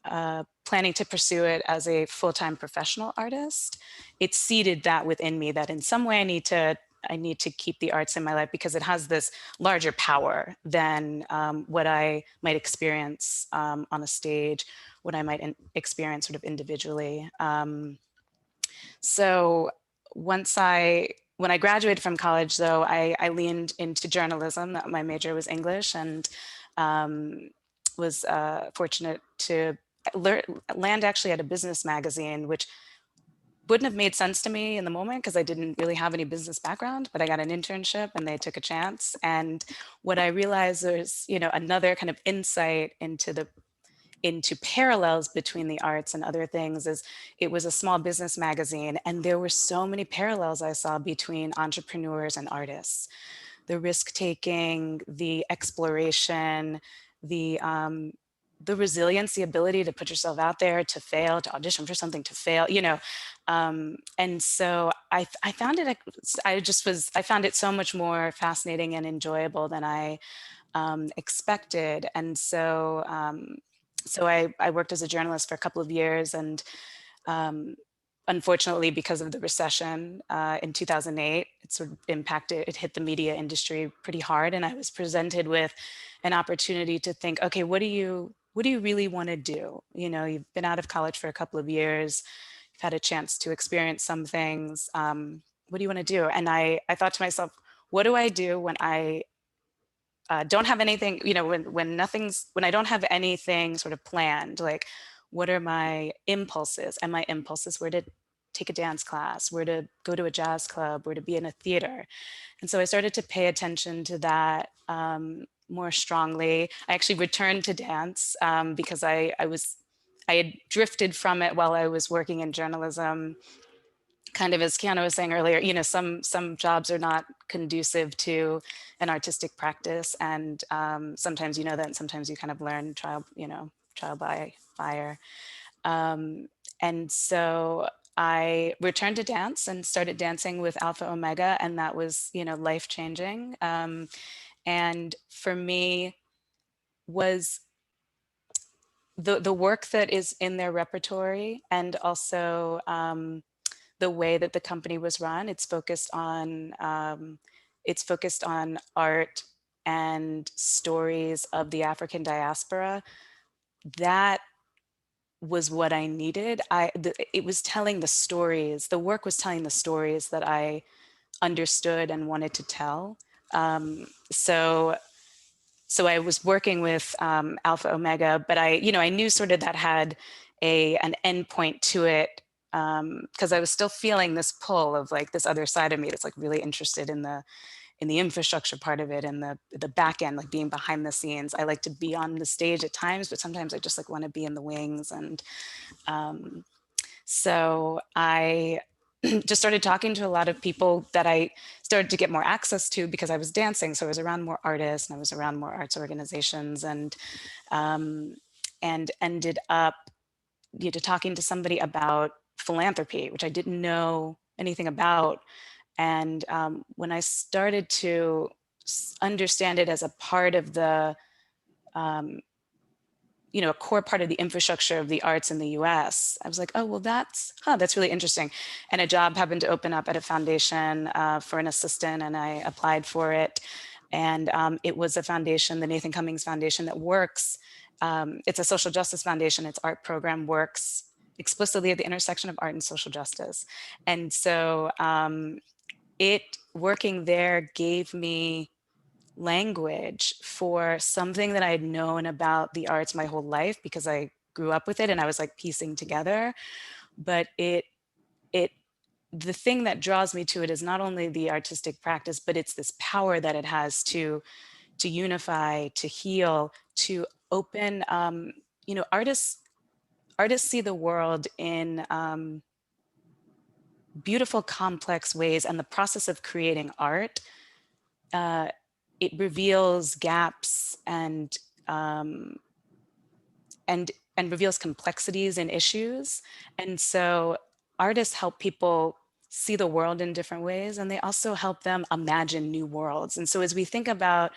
S14: planning to pursue it as a full-time professional artist. It seeded that within me, that in some way I need to keep the arts in my life, because it has this larger power than what I might experience on a stage, what I might experience sort of individually. So when I graduated from college, though, I leaned into journalism. My major was English, and was fortunate to land actually at a business magazine, which wouldn't have made sense to me in the moment because I didn't really have any business background, but I got an internship and they took a chance. And what I realized was, you know, another kind of insight into parallels between the arts and other things is it was a small business magazine, and there were so many parallels I saw between entrepreneurs and artists. The risk-taking, the exploration, the resilience, the ability to put yourself out there, to fail, to audition for something, to fail, you know. And so I found it, I found it so much more fascinating and enjoyable than I expected. And so, so I worked as a journalist for a couple of years, and unfortunately, because of the recession in 2008, it sort of it hit the media industry pretty hard. And I was presented with an opportunity to think, okay, what do you really want to do? You know, you've been out of college for a couple of years, you've had a chance to experience some things. What do you want to do? And I thought to myself, what do I do when I don't have anything, you know, when I don't have anything sort of planned? Like, what are my impulses? And my impulses were to take a dance class, were to go to a jazz club, were to be in a theater. And so I started to pay attention to that more strongly. I actually returned to dance because I had drifted from it while I was working in journalism. Kind of as Keyonna was saying earlier, you know, some jobs are not conducive to an artistic practice, and sometimes you know that, and sometimes you kind of learn trial by fire. And so I returned to dance and started dancing with Alpha Omega, and that was, you know, life-changing. And for me was the work that is in their repertory, and also the way that the company was run. It's focused on art and stories of the African diaspora. That was what I needed. It was telling the stories. The work was telling the stories that I understood and wanted to tell. So I was working with Alpha Omega, but I knew sort of that had an endpoint to it, because I was still feeling this pull of like this other side of me that's like really interested in in the infrastructure part of it and the back end, like being behind the scenes. I like to be on the stage at times, but sometimes I just like want to be in the wings. And so I just started talking to a lot of people that I started to get more access to because I was dancing. So I was around more artists and I was around more arts organizations, and ended up talking to somebody about philanthropy, which I didn't know anything about. And when I started to understand it as a part of the, a core part of the infrastructure of the arts in the US, I was like, oh, well, that's really interesting. And a job happened to open up at a foundation for an assistant, and I applied for it. And it was a foundation, the Nathan Cummings Foundation, that works. It's a social justice foundation. Its art program works explicitly at the intersection of art and social justice. And so working there gave me language for something that I had known about the arts my whole life because I grew up with it and I was like piecing together. But the thing that draws me to it is not only the artistic practice, but it's this power that it has to unify, to heal, to open. Artists see the world in beautiful, complex ways, and the process of creating art, it reveals gaps and reveals complexities and issues. And so artists help people see the world in different ways, and they also help them imagine new worlds. And so as we think about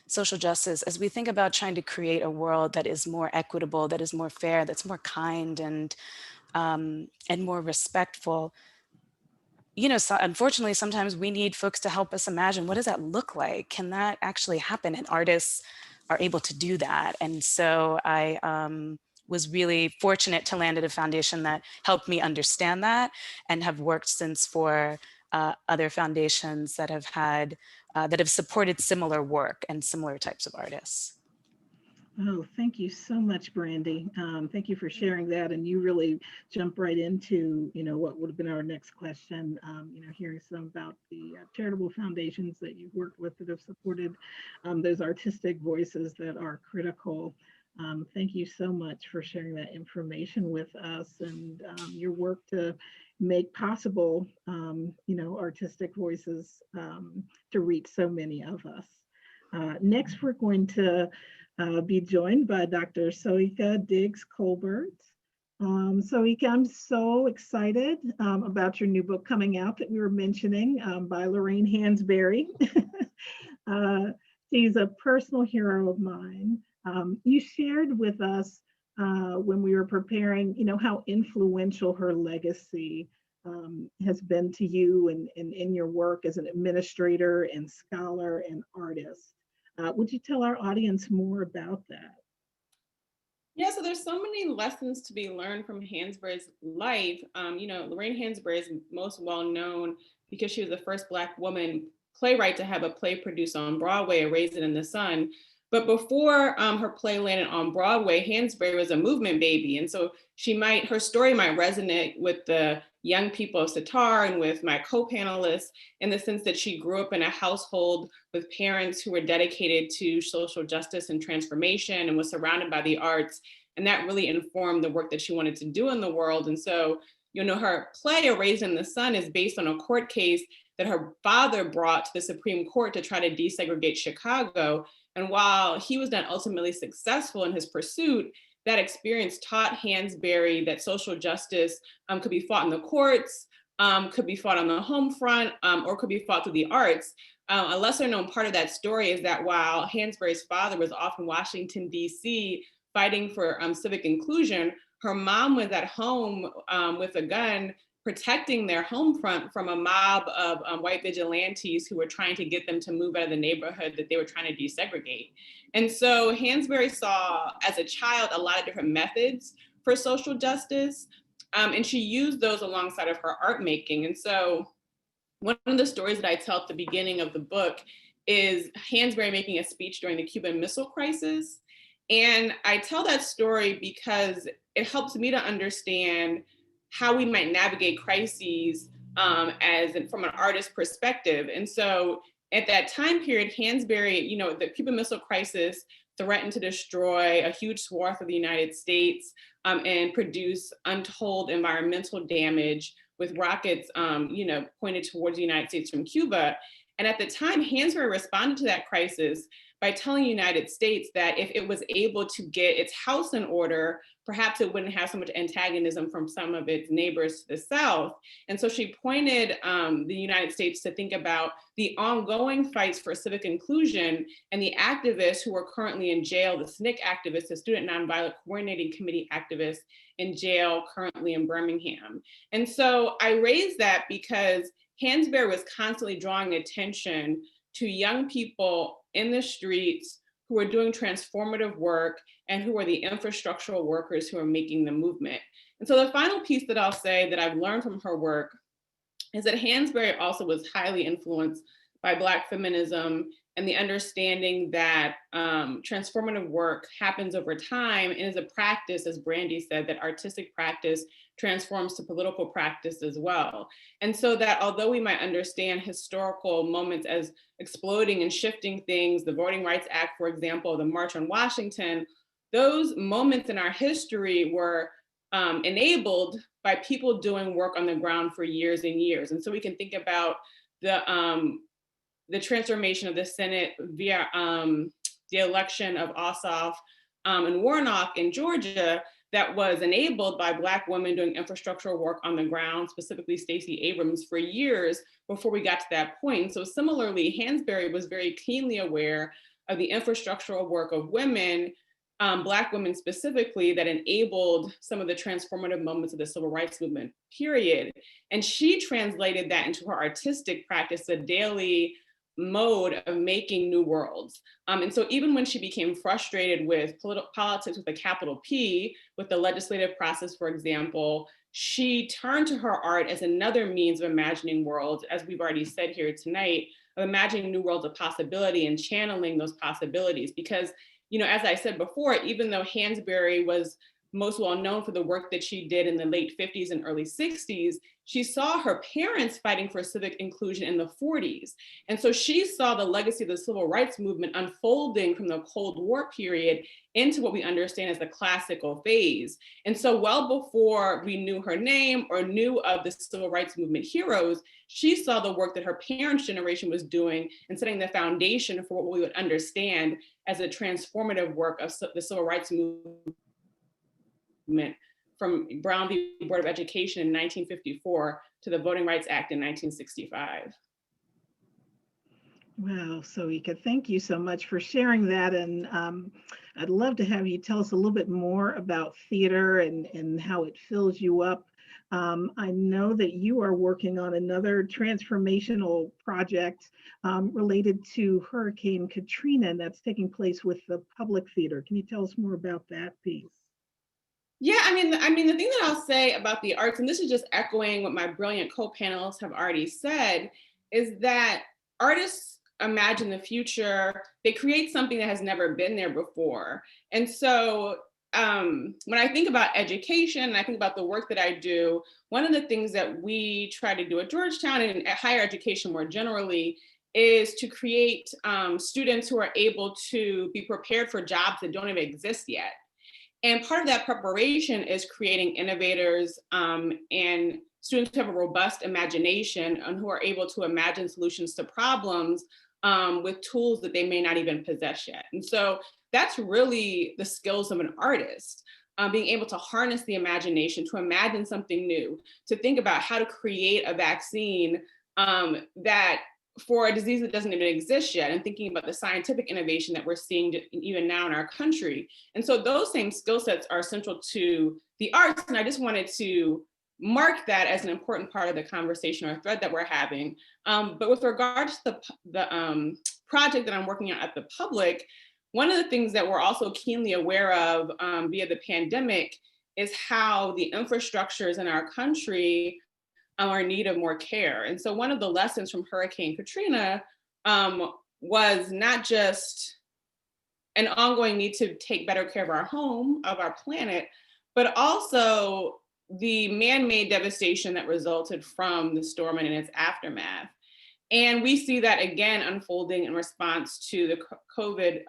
S14: social justice, as we think about trying to create a world that is more equitable, that is more fair, that's more kind and more respectful, so unfortunately, sometimes we need folks to help us imagine, what does that look like? Can that actually happen? And artists are able to do that. And so I was really fortunate to land at a foundation that helped me understand that, and have worked since for other foundations that have supported similar work and similar types of artists.
S12: Oh, thank you so much, Brandi. Thank you for sharing that. And you really jumped right into, what would have been our next question, hearing some about the charitable foundations that you've worked with that have supported those artistic voices that are critical. Thank you so much for sharing that information with us and your work to make possible, artistic voices to reach so many of us. Next, we're going to be joined by Dr. Soyica Diggs Colbert. Soyica, I'm so excited about your new book coming out that we were mentioning by Lorraine Hansberry. She's a personal hero of mine. You shared with us when we were preparing, how influential her legacy has been to you and in your work as an administrator and scholar and artist. Would you tell our audience more about that?
S15: Yeah, so there's so many lessons to be learned from Hansberry's life. Lorraine Hansberry is most well known because she was the first Black woman playwright to have a play produced on Broadway, A Raisin in the Sun. But before her play landed on Broadway, Hansberry was a movement baby. And so her story might resonate with the young people of Sitar and with my co-panelists in the sense that she grew up in a household with parents who were dedicated to social justice and transformation and was surrounded by the arts. And that really informed the work that she wanted to do in the world. And so, her play, A Raisin in the Sun, is based on a court case that her father brought to the Supreme Court to try to desegregate Chicago. And while he was not ultimately successful in his pursuit, that experience taught Hansberry that social justice could be fought in the courts, could be fought on the home front, or could be fought through the arts. A lesser known part of that story is that while Hansberry's father was off in Washington, D.C. fighting for civic inclusion, her mom was at home with a gun protecting their home front from a mob of white vigilantes who were trying to get them to move out of the neighborhood that they were trying to desegregate. And so Hansberry saw as a child a lot of different methods for social justice, and she used those alongside of her art making. And so one of the stories that I tell at the beginning of the book is Hansberry making a speech during the Cuban Missile Crisis. And I tell that story because it helps me to understand how we might navigate crises from an artist perspective. And so At that time period, Hansberry, you know, the Cuban Missile Crisis threatened to destroy a huge swath of the United States and produce untold environmental damage with rockets, you know, pointed towards the United States from Cuba. And at the time, Hansberry responded to that crisis by telling the United States that if it was able to get its house in order, perhaps it wouldn't have so much antagonism from some of its neighbors to the south. And so she pointed the United States to think about the ongoing fights for civic inclusion and the activists who are currently in jail, the Scenk activists, the Student Nonviolent Coordinating Committee activists in jail currently in Birmingham. And so I raised that because Hansberry was constantly drawing attention to young people in the streets who are doing transformative work and who are the infrastructural workers who are making the movement. And so the final piece that I'll say that I've learned from her work is that Hansberry also was highly influenced by Black feminism and the understanding that transformative work happens over time and is a practice, as Brandi said, that artistic practice transforms to political practice as well. And so that although we might understand historical moments as exploding and shifting things, the Voting Rights Act, for example, the March on Washington, those moments in our history were enabled by people doing work on the ground for years and years. And so we can think about the transformation of the Senate via the election of Ossoff and Warnock in Georgia that was enabled by Black women doing infrastructural work on the ground, specifically Stacey Abrams, for years before we got to that point. So similarly, Hansberry was very keenly aware of the infrastructural work of women, Black women specifically, that enabled some of the transformative moments of the civil rights movement, period. And she translated that into her artistic practice, a daily mode of making new worlds. And so even when she became frustrated with politics with a capital P, with the legislative process, for example, she turned to her art as another means of imagining worlds, as we've already said here tonight, of imagining new worlds of possibility and channeling those possibilities. Because, you know, as I said before, even though Hansberry was most well known for the work that she did in the late 50s and early 60s, she saw her parents fighting for civic inclusion in the 40s. And so she saw the legacy of the civil rights movement unfolding from the Cold War period into what we understand as the classical phase. And so well before we knew her name or knew of the civil rights movement heroes, she saw the work that her parents' generation was doing and setting the foundation for what we would understand as a transformative work of the civil rights movement, from Brown v. Board of Education in 1954 to the Voting Rights Act in 1965.
S12: Wow, Soyica, thank you so much for sharing that. And I'd love to have you tell us a little bit more about theater and how it fills you up. I know that you are working on another transformational project related to Hurricane Katrina, and that's taking place with the Public Theater. Can you tell us more about that piece?
S15: Yeah, I mean, the thing that I'll say about the arts, and this is just echoing what my brilliant co-panelists have already said, is that artists imagine the future, they create something that has never been there before. And so when I think about education, and I think about the work that I do, one of the things that we try to do at Georgetown and at higher education more generally is to create students who are able to be prepared for jobs that don't even exist yet. And part of that preparation is creating innovators and students who have a robust imagination and who are able to imagine solutions to problems with tools that they may not even possess yet. And so that's really the skills of an artist, being able to harness the imagination, to imagine something new, to think about how to create a vaccine that for a disease that doesn't even exist yet, and thinking about the scientific innovation that we're seeing even now in our country. And so those same skill sets are central to the arts. And I just wanted to mark that as an important part of the conversation or thread that we're having. But with regards to the project that I'm working on at the Public, one of the things that we're also keenly aware of via the pandemic is how the infrastructures in our country are in need of more care. And so one of the lessons from Hurricane Katrina was not just an ongoing need to take better care of our home, of our planet, but also the man-made devastation that resulted from the storm and its aftermath. And we see that again unfolding in response to the COVID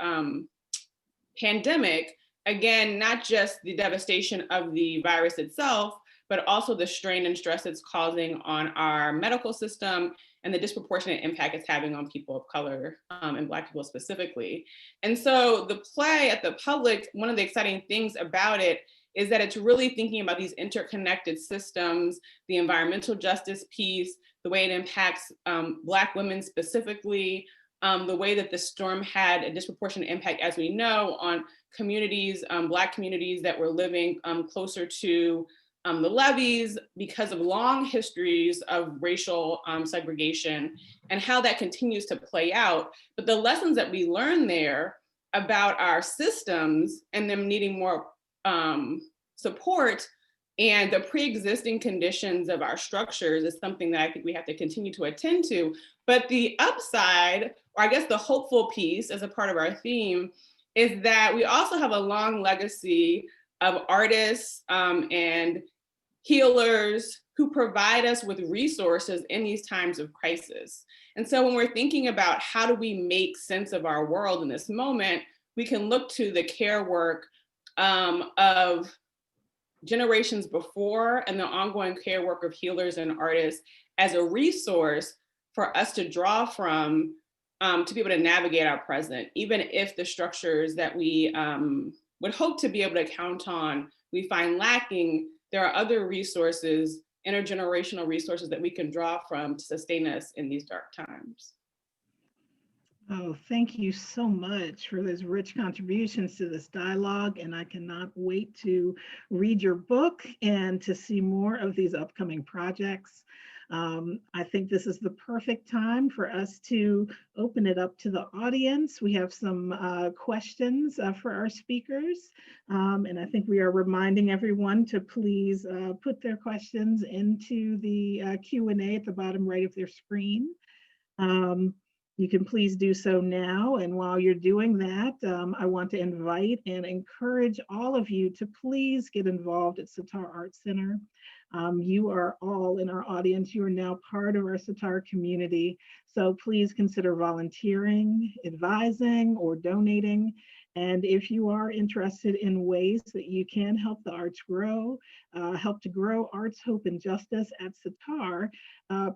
S15: pandemic. Again, not just the devastation of the virus itself, but also the strain and stress it's causing on our medical system and the disproportionate impact it's having on people of color and Black people specifically. And so the play at the Public, one of the exciting things about it is that it's really thinking about these interconnected systems, the environmental justice piece, the way it impacts Black women specifically, the way that the storm had a disproportionate impact, as we know, on communities, Black communities that were living closer to the levees because of long histories of racial segregation, and how that continues to play out. But the lessons that we learn there about our systems and them needing more support and the pre-existing conditions of our structures is something that I think we have to continue to attend to. But the upside, or I guess the hopeful piece as a part of our theme, is that we also have a long legacy of artists and healers who provide us with resources in these times of crisis. And so when we're thinking about how do we make sense of our world in this moment, we can look to the care work of generations before and the ongoing care work of healers and artists as a resource for us to draw from to be able to navigate our present, even if the structures that we would hope to be able to count on we find lacking. There are other resources, intergenerational resources that we can draw from to sustain us in these dark times.
S12: Oh, thank you so much for those rich contributions to this dialogue. And I cannot wait to read your book and to see more of these upcoming projects. I think this is the perfect time for us to open it up to the audience. We have some questions for our speakers. And I think we are reminding everyone to please put their questions into the Q&A at the bottom right of their screen. You can please do so now. And while you're doing that, I want to invite and encourage all of you to please get involved at Sitar Arts Center. You are all in our audience. You are now part of our Sitar community. So please consider volunteering, advising, or donating. And if you are interested in ways that you can help the arts grow, help to grow arts, hope, and justice at Sitar,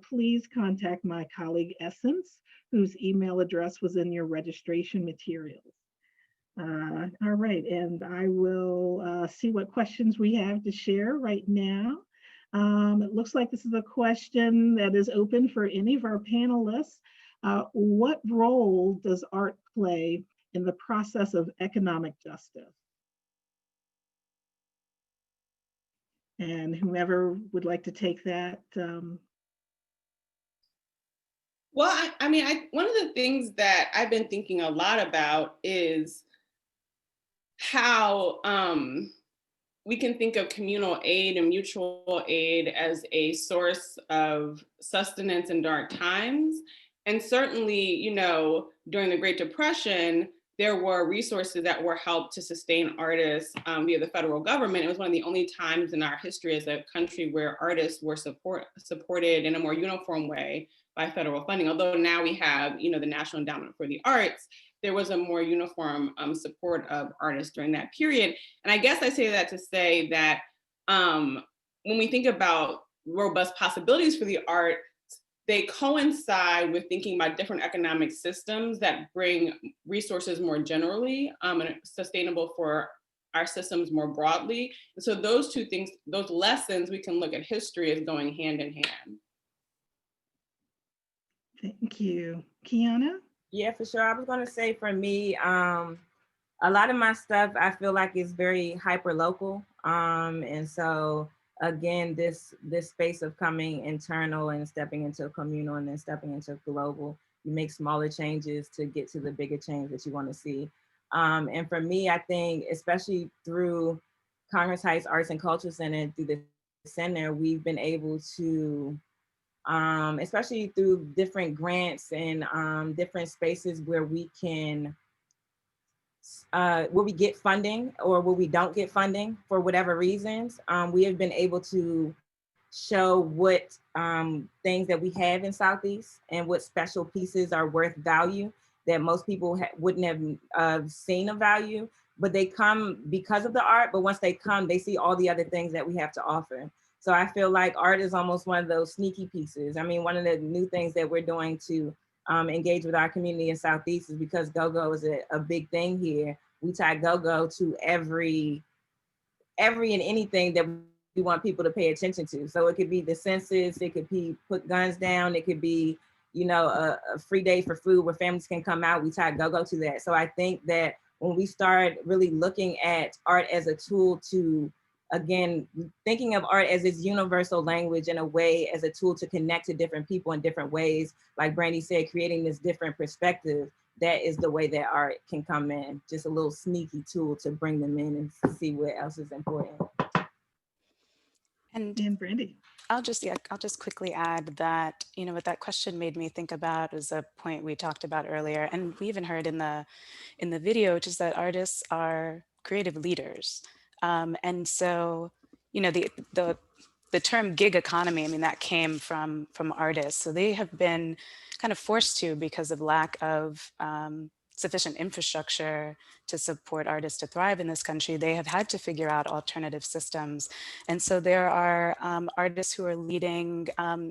S12: please contact my colleague Essence, whose email address was in your registration materials. All right, and I will see what questions we have to share right now. It looks like this is a question that is open for any of our panelists. What role does art play in the process of economic justice? And whomever would like to take that.
S15: Well, I mean, one of the things that I've been thinking a lot about is how we can think of communal aid and mutual aid as a source of sustenance in dark times. And certainly, you know, during the Great Depression, there were resources that were helped to sustain artists via the federal government. It was one of the only times in our history as a country where artists were supported in a more uniform way by federal funding. Although now we have, you know, the National Endowment for the Arts, there was a more uniform support of artists during that period. And I guess I say that to say that when we think about robust possibilities for the arts, they coincide with thinking about different economic systems that bring resources more generally and sustainable for our systems more broadly. And so those two things, those lessons, we can look at history as going hand in hand.
S12: Thank you. Keyonna?
S13: Yeah, for sure. I was going to say for me, a lot of my stuff I feel like is very hyper local. And so again, this space of coming internal and stepping into communal and then stepping into global, you make smaller changes to get to the bigger change that you want to see. And for me, I think, especially through Congress Heights Arts and Culture Center, through the center, we've been able to, especially through different grants and different spaces where we can, where we get funding or where we don't get funding for whatever reasons, we have been able to show what things that we have in Southeast and what special pieces are worth value that most people wouldn't have seen a value, but they come because of the art. But once they come, they see all the other things that we have to offer. So I feel like art is almost one of those sneaky pieces. I mean, one of the new things that we're doing to engage with our community in Southeast is because go-go is a big thing here. We tie go-go to every and anything that we want people to pay attention to. So it could be the census, it could be put guns down, it could be, you know, a free day for food where families can come out. We tie go-go to that. So I think that when we start really looking at art as a tool to, again, thinking of art as its universal language in a way, as a tool to connect to different people in different ways, like Brandi said, creating this different perspective, that is the way that art can come in, just a little sneaky tool to bring them in and see what else is important.
S14: And
S12: Brandi.
S14: I'll just quickly add that, you know, what that question made me think about is a point we talked about earlier, and we even heard in the video, which is that artists are creative leaders. And so, you know, the term gig economy, I mean, that came from artists. So they have been kind of forced to, because of lack of sufficient infrastructure to support artists to thrive in this country, they have had to figure out alternative systems. And so there are artists who are leading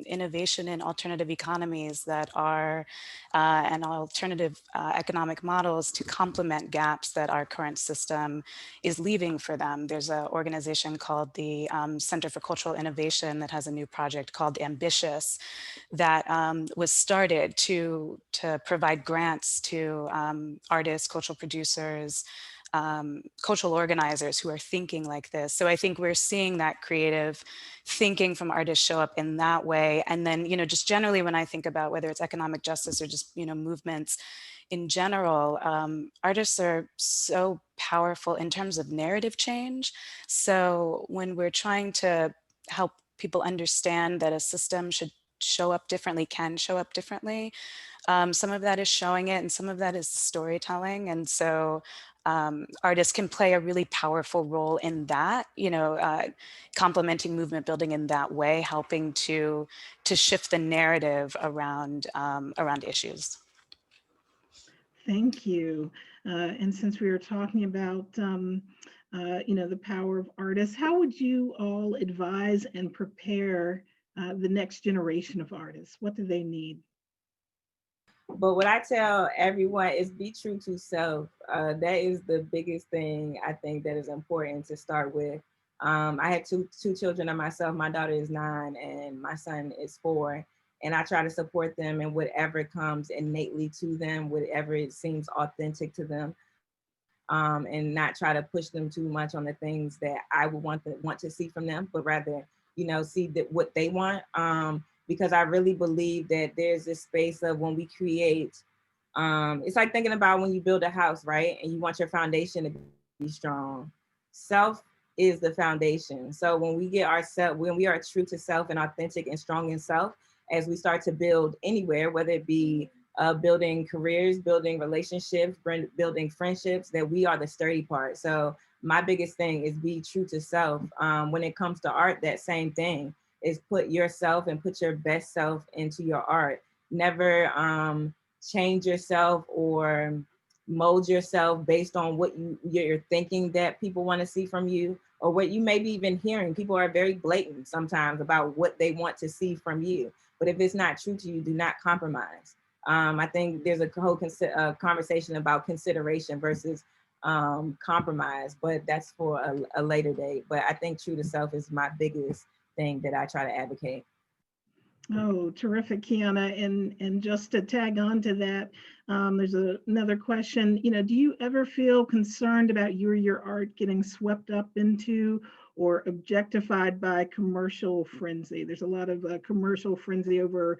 S14: innovation in alternative economies that are and alternative economic models to complement gaps that our current system is leaving for them. There's an organization called the Center for Cultural Innovation that has a new project called Ambitious that was started to provide grants to artists, cultural producers, cultural organizers who are thinking like this. So I think we're seeing that creative thinking from artists show up in that way. And then, you know, just generally when I think about whether it's economic justice or just, you know, movements in general, artists are so powerful in terms of narrative change. So when we're trying to help people understand that a system should show up differently, can show up differently, some of that is showing it and some of that is storytelling. And so artists can play a really powerful role in that, you know, complementing movement building in that way, helping to shift the narrative around issues.
S12: Thank you. And since we were talking about, you know, the power of artists, how would you all advise and prepare the next generation of artists? What do they need?
S13: But what I tell everyone is be true to self. That is the biggest thing I think that is important to start with. I had two children of myself. My daughter is 9 and my son is 4. And I try to support them in whatever comes innately to them, whatever it seems authentic to them, and not try to push them too much on the things that I would want to see from them, but rather, you know, see that what they want. Because I really believe that there's this space of when we create, it's like thinking about when you build a house, right? And you want your foundation to be strong. Self is the foundation. So when we get ourselves, when we are true to self and authentic and strong in self, as we start to build anywhere, whether it be building careers, building relationships, building friendships, that we are the sturdy part. So my biggest thing is be true to self. When it comes to art, that same thing is put yourself and put your best self into your art. Never change yourself or mold yourself based on what you're thinking that people want to see from you, or what you may be even hearing. People are very blatant sometimes about what they want to see from you. But if it's not true to you, do not compromise. I think there's a whole conversation about consideration versus compromise, but that's for a later date. But I think true to self is my biggest thing that I try to advocate.
S12: Oh, terrific, Keyonna. And just to tag on to that, there's another question. You know, do you ever feel concerned about your art getting swept up into or objectified by commercial frenzy? There's a lot of commercial frenzy over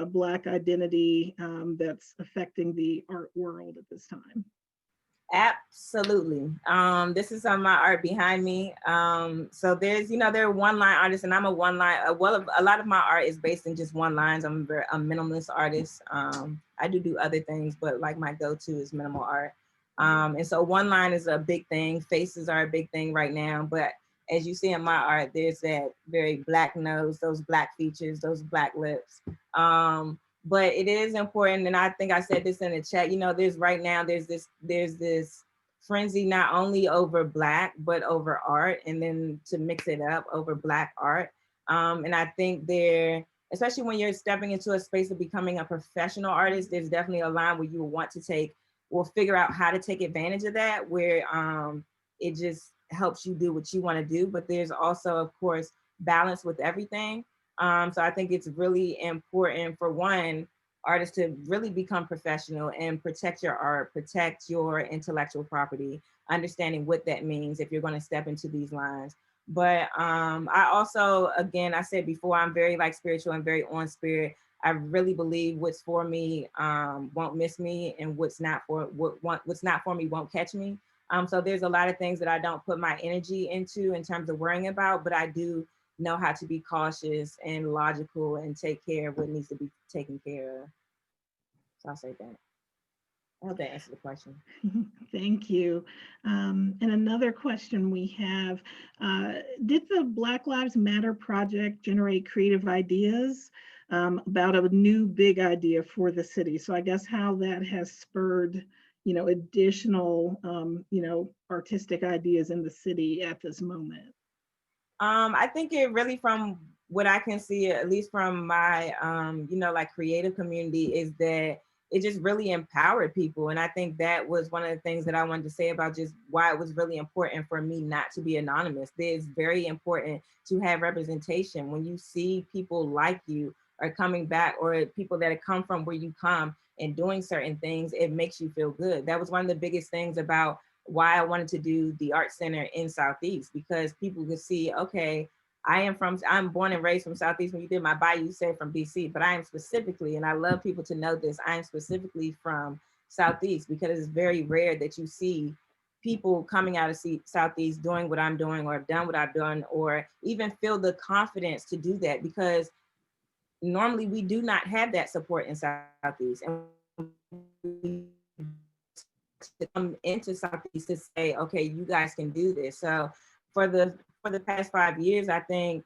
S12: Black identity that's affecting the art world at this time.
S13: Absolutely. This is some of my art behind me. So there's, you know, there are one-line artists, and I'm a one-line, well, a lot of my art is based in just one lines. I'm a minimalist artist. I do other things, but like my go-to is minimal art. And so one line is a big thing. Faces are a big thing right now. But as you see in my art, there's that very Black nose, those Black features, those Black lips. But it is important, and I think I said this in the chat, you know, there's this frenzy not only over Black, but over art, and then to mix it up over Black art. And I think especially when you're stepping into a space of becoming a professional artist, there's definitely a line where you will figure out how to take advantage of that, where it just helps you do what you want to do. But there's also, of course, balance with everything. So I think it's really important for artists to really become professional and protect your art, protect your intellectual property, understanding what that means if you're going to step into these lines. But I also, again, I said before, I'm very like spiritual and very on spirit. I really believe what's for me won't miss me, and what's not for me won't catch me. So there's a lot of things that I don't put my energy into in terms of worrying about, but I do know how to be cautious and logical and take care of what needs to be taken care of. So I'll say that. I hope that answers the question.
S12: Thank you. And another question we have, did the Black Lives Matter project generate creative ideas about a new big idea for the city? So I guess how that has spurred, you know, additional, you know, artistic ideas in the city at this moment.
S13: I think it really, from what I can see, at least from my, you know, like creative community, is that it just really empowered people. And I think that was one of the things that I wanted to say about just why it was really important for me not to be anonymous. It's very important to have representation. When you see people like you are coming back, or people that have come from where you come and doing certain things, it makes you feel good. That was one of the biggest things about why I wanted to do the Art Center in Southeast, because people could see, okay, I'm born and raised from Southeast. When you did my bio, you said from DC, but I am specifically, and I love people to know this, I am specifically from Southeast, because it's very rare that you see people coming out of Southeast doing what I'm doing, or have done what I've done, or even feel the confidence to do that, because normally we do not have that support in Southeast. And we to come into Southeast to say, okay, you guys can do this. So for the past 5 years, I think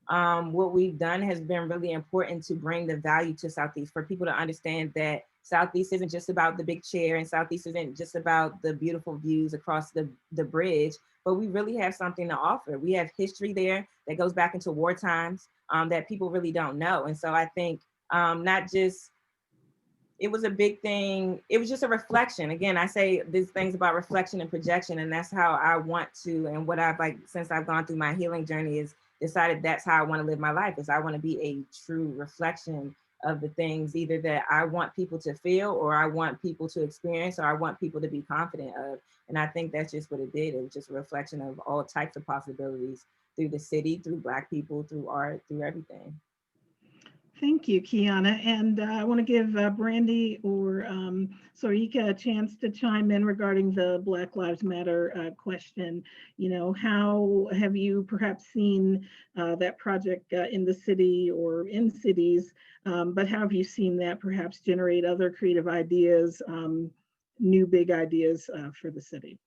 S13: what we've done has been really important to bring the value to Southeast, for people to understand that Southeast isn't just about the big chair, and Southeast isn't just about the beautiful views across the bridge, but we really have something to offer. We have history there that goes back into war times that people really don't know. And so I think not just, it was a big thing. It was just a reflection. Again, I say these things about reflection and projection, and that's how I want to, and what I've like, since I've gone through my healing journey, is decided that's how I want to live my life, is I want to be a true reflection of the things either that I want people to feel, or I want people to experience, or I want people to be confident of. And I think that's just what it did. It was just a reflection of all types of possibilities through the city, through Black people, through art, through everything.
S12: Thank you, Keyonna. And I want to give Brandi or Soyica a chance to chime in regarding the Black Lives Matter question. You know, how have you perhaps seen that project in the city or in cities, but how have you seen that perhaps generate other creative ideas, new big ideas for the city?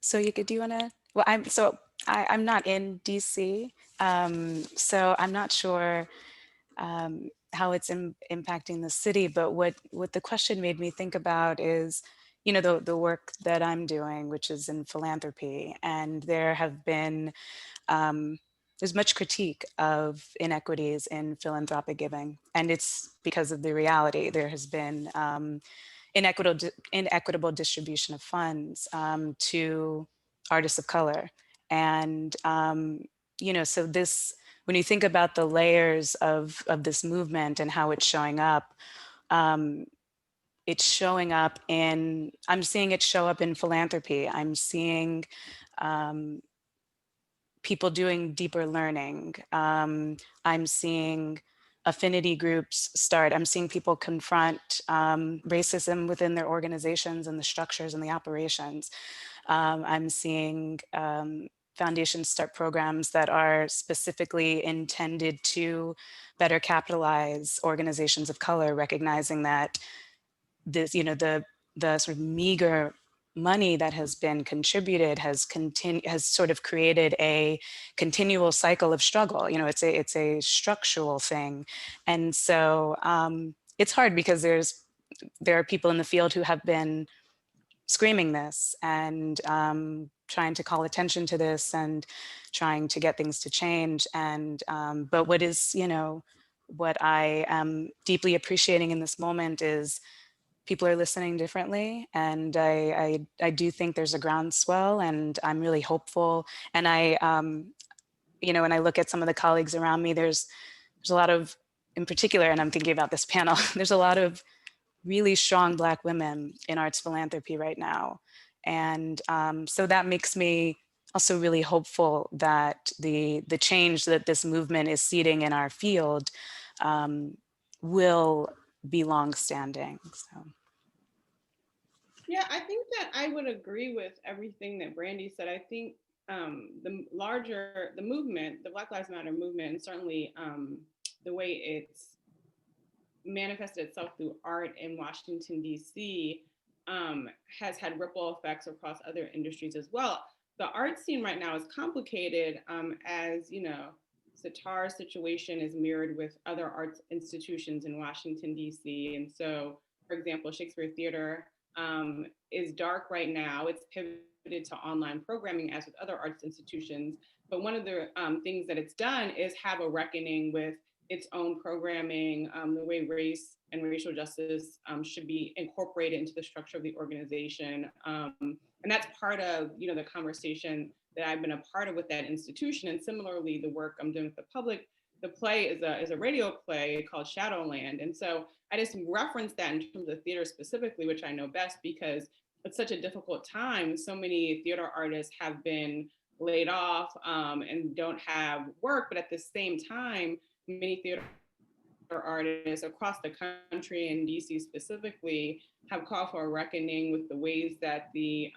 S14: Soyica, do you want to? Well, I'm not in DC, so I'm not sure how it's impacting the city. But what the question made me think about is, you know, the work that I'm doing, which is in philanthropy, and there have been there's much critique of inequities in philanthropic giving, and it's because of the reality. There has been inequitable distribution of funds to artists of color. And, you know, so this, when you think about the layers of this movement and how it's showing up in, I'm seeing it show up in philanthropy. I'm seeing people doing deeper learning. I'm seeing affinity groups start. I'm seeing people confront racism within their organizations and the structures and the operations. I'm seeing foundations start programs that are specifically intended to better capitalize organizations of color, recognizing that this, you know, the the sort of meager money that has been contributed has sort of created a continual cycle of struggle. You know, it's a structural thing. And so it's hard because there are people in the field who have been screaming this and trying to call attention to this and trying to get things to change. And but what is, you know, what I am deeply appreciating in this moment is people are listening differently. And I do think there's a groundswell, and I'm really hopeful. And I, you know, when I look at some of the colleagues around me, there's a lot of, in particular, and I'm thinking about this panel, there's a lot of really strong Black women in arts philanthropy right now. And so that makes me also really hopeful that the change that this movement is seeding in our field will be longstanding. So.
S15: Yeah, I think that I would agree with everything that Brandi said. I think the movement, the Black Lives Matter movement, and certainly the way it's manifested itself through art in Washington, D.C., has had ripple effects across other industries as well. The art scene right now is complicated, as you know, Sitar's situation is mirrored with other arts institutions in Washington, D.C. And so, for example, Shakespeare Theater is dark right now. It's pivoted to online programming as with other arts institutions. But one of the things that it's done is have a reckoning with its own programming, the way race and racial justice should be incorporated into the structure of the organization. And that's part of, you know, the conversation that I've been a part of with that institution. And similarly, the work I'm doing with the public, the play is a radio play called Shadowland. And so I just reference that in terms of theater specifically, which I know best because it's such a difficult time. So many theater artists have been laid off and don't have work, but at the same time, many theater artists across the country and DC specifically have called for a reckoning with the ways that the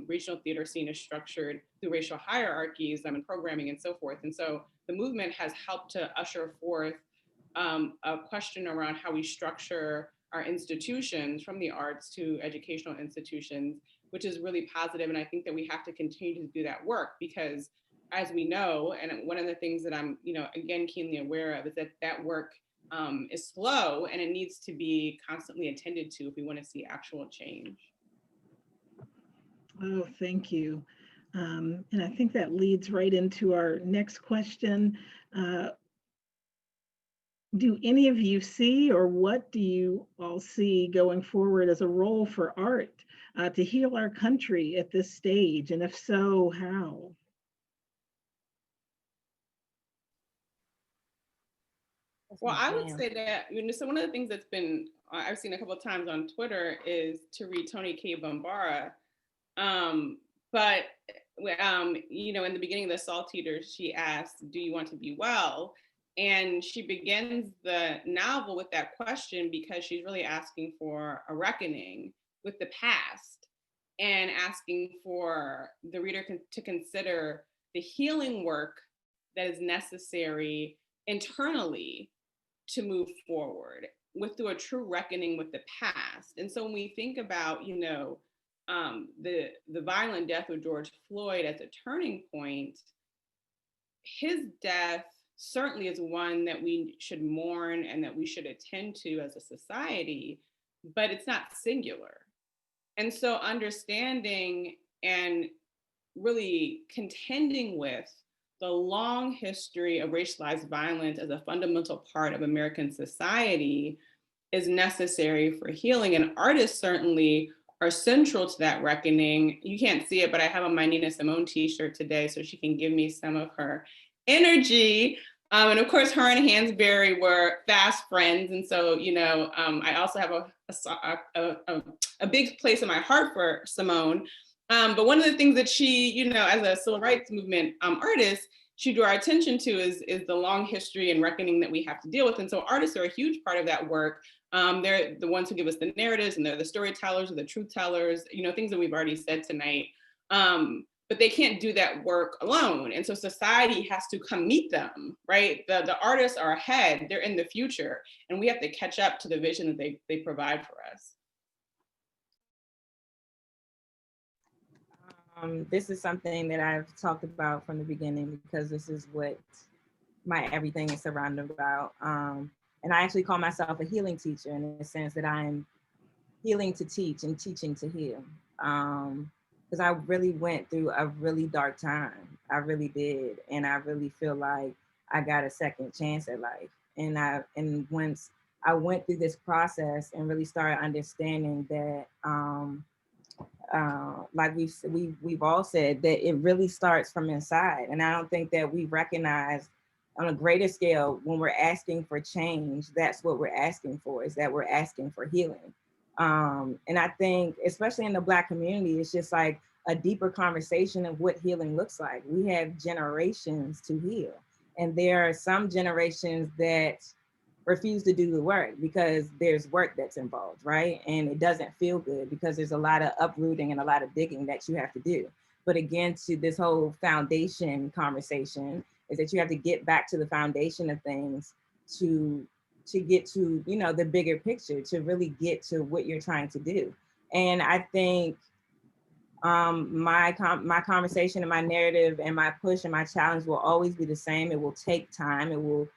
S15: regional theater scene is structured through racial hierarchies and programming and so forth. And so the movement has helped to usher forth a question around how we structure our institutions, from the arts to educational institutions, which is really positive. And I think that we have to continue to do that work because, as we know, and one of the things that I'm, you know, again, keenly aware of is that that work is slow and it needs to be constantly attended to if we want to see actual change.
S12: Oh, thank you. And I think that leads right into our next question. Do any of you see, or what do you all see going forward as a role for art to heal our country at this stage? And if so, how?
S15: Well, I would say that, you know, so one of the things that's been, I've seen a couple of times on Twitter is to read Toni K. Bambara. But, you know, in the beginning of the Salt Eaters, she asked, do you want to be well? And she begins the novel with that question because she's really asking for a reckoning with the past and asking for the reader to consider the healing work that is necessary internally to move forward through a true reckoning with the past. And so when we think about, you know, the violent death of George Floyd as a turning point, his death certainly is one that we should mourn and that we should attend to as a society, but it's not singular. And so understanding and really contending with the long history of racialized violence as a fundamental part of American society is necessary for healing. And artists certainly are central to that reckoning. You can't see it, but I have on my Nina Simone t-shirt today so she can give me some of her energy. And of course, her and Hansberry were fast friends. And so, you know, I also have a big place in my heart for Simone. But one of the things that she, you know, as a civil rights movement artist, she drew our attention to is the long history and reckoning that we have to deal with. And so artists are a huge part of that work. They're the ones who give us the narratives, and they're the storytellers or the truth tellers, you know, things that we've already said tonight. But they can't do that work alone. And so society has to come meet them, right? The artists are ahead, they're in the future, and we have to catch up to the vision that they provide for us.
S13: this is something that I've talked about from the beginning because this is what my everything is surrounded about. And I actually call myself a healing teacher in the sense that I'm healing to teach and teaching to heal. Because I really went through a really dark time. I really did. And I really feel like I got a second chance at life. And once I went through this process and really started understanding that, like we've all said, that it really starts from inside. And I don't think that we recognize on a greater scale when we're asking for change, that's what we're asking for, is that we're asking for healing. And I think, especially in the Black community, it's just like a deeper conversation of what healing looks like. We have generations to heal. And there are some generations that refuse to do the work because there's work that's involved, right? And it doesn't feel good because there's a lot of uprooting and a lot of digging that you have to do. But again, to this whole foundation conversation is that you have to get back to the foundation of things to get to, you know, the bigger picture, to really get to what you're trying to do. And I think my conversation and my narrative and my push and my challenge will always be the same. It will take time. It will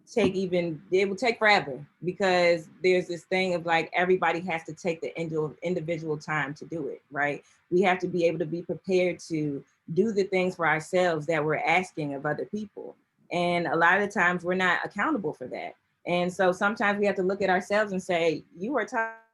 S13: take forever because there's this thing of like, everybody has to take the individual time to do it, right? We have to be able to be prepared to do the things for ourselves that we're asking of other people. And a lot of the times we're not accountable for that. And so sometimes we have to look at ourselves and say, you are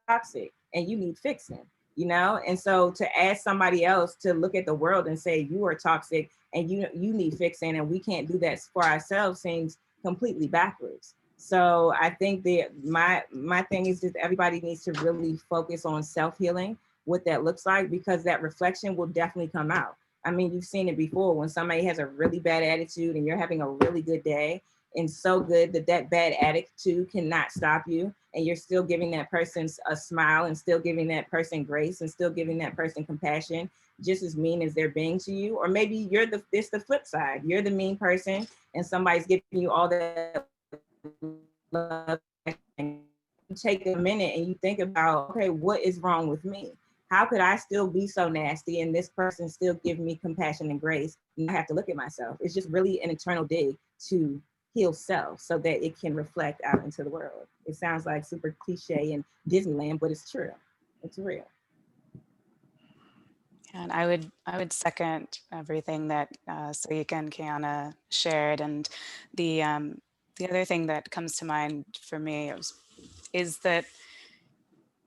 S13: toxic and you need fixing, you know? And so to ask somebody else to look at the world and say, you are toxic and you need fixing and we can't do that for ourselves seems completely backwards. So I think that my thing is just everybody needs to really focus on self-healing, what that looks like, because that reflection will definitely come out. I mean, you've seen it before when somebody has a really bad attitude and you're having a really good day, and so good that that bad attitude cannot stop you, and you're still giving that person a smile and still giving that person grace and still giving that person compassion, just as mean as they're being to you. Or maybe it's the flip side. You're the mean person and somebody's giving you all that love. And you take a minute and you think about, okay, what is wrong with me? How could I still be so nasty and this person still give me compassion and grace? And I have to look at myself. It's just really an internal dig to heal self so that it can reflect out into the world. It sounds like super cliche and Disneyland, but it's true. It's real.
S14: And I would second everything that Soyica and Keyonna shared. And the other thing that comes to mind for me is that,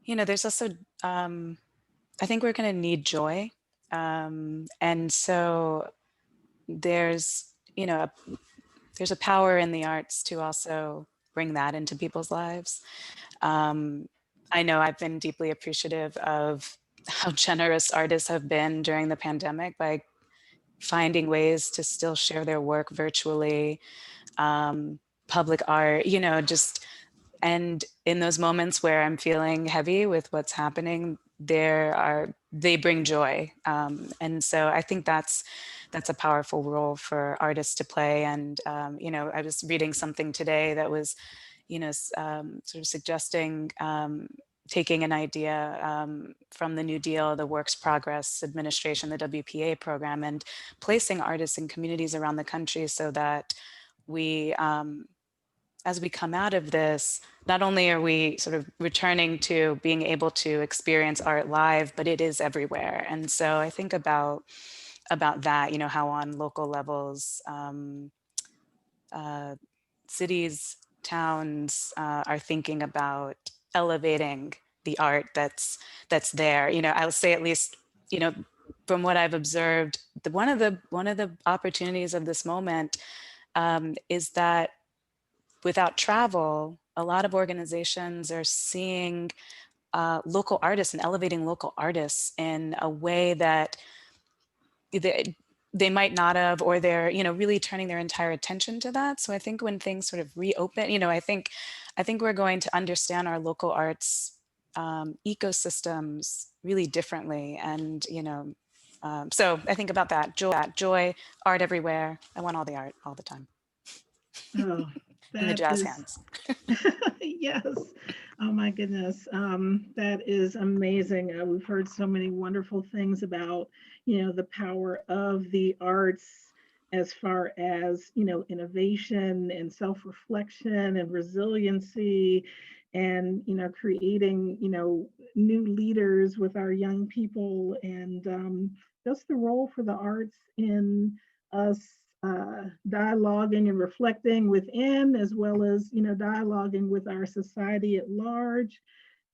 S14: you know, there's also, I think we're going to need joy. And so there's, you know, there's a power in the arts to also bring that into people's lives. I know I've been deeply appreciative of how generous artists have been during the pandemic by finding ways to still share their work virtually, public art, you know, just, and in those moments where I'm feeling heavy with what's happening, they bring joy. And so I think that's a powerful role for artists to play. And, you know, I was reading something today that was, you know, sort of suggesting taking an idea from the New Deal, the Works Progress Administration, the WPA program, and placing artists in communities around the country so that we, as we come out of this, not only are we sort of returning to being able to experience art live, but it is everywhere. And so I think about that, you know, how on local levels, cities, towns are thinking about elevating the art that's there. You know, I'll say at least, you know, from what I've observed, one of the opportunities of this moment is that without travel, a lot of organizations are seeing local artists and elevating local artists in a way that they might not have, or they're, you know, really turning their entire attention to that. So I think when things sort of reopen, you know, I think we're going to understand our local arts ecosystems really differently. And, you know, so I think about that joy, art everywhere. I want all the art all the time.
S12: Oh,
S14: and the jazz
S12: is,
S14: hands.
S12: Yes. Oh my goodness. That is amazing. We've heard so many wonderful things about, the power of the arts as far as, innovation and self-reflection and resiliency and, creating, new leaders with our young people and just the role for the arts in us dialoguing and reflecting within, as well as, dialoguing with our society at large,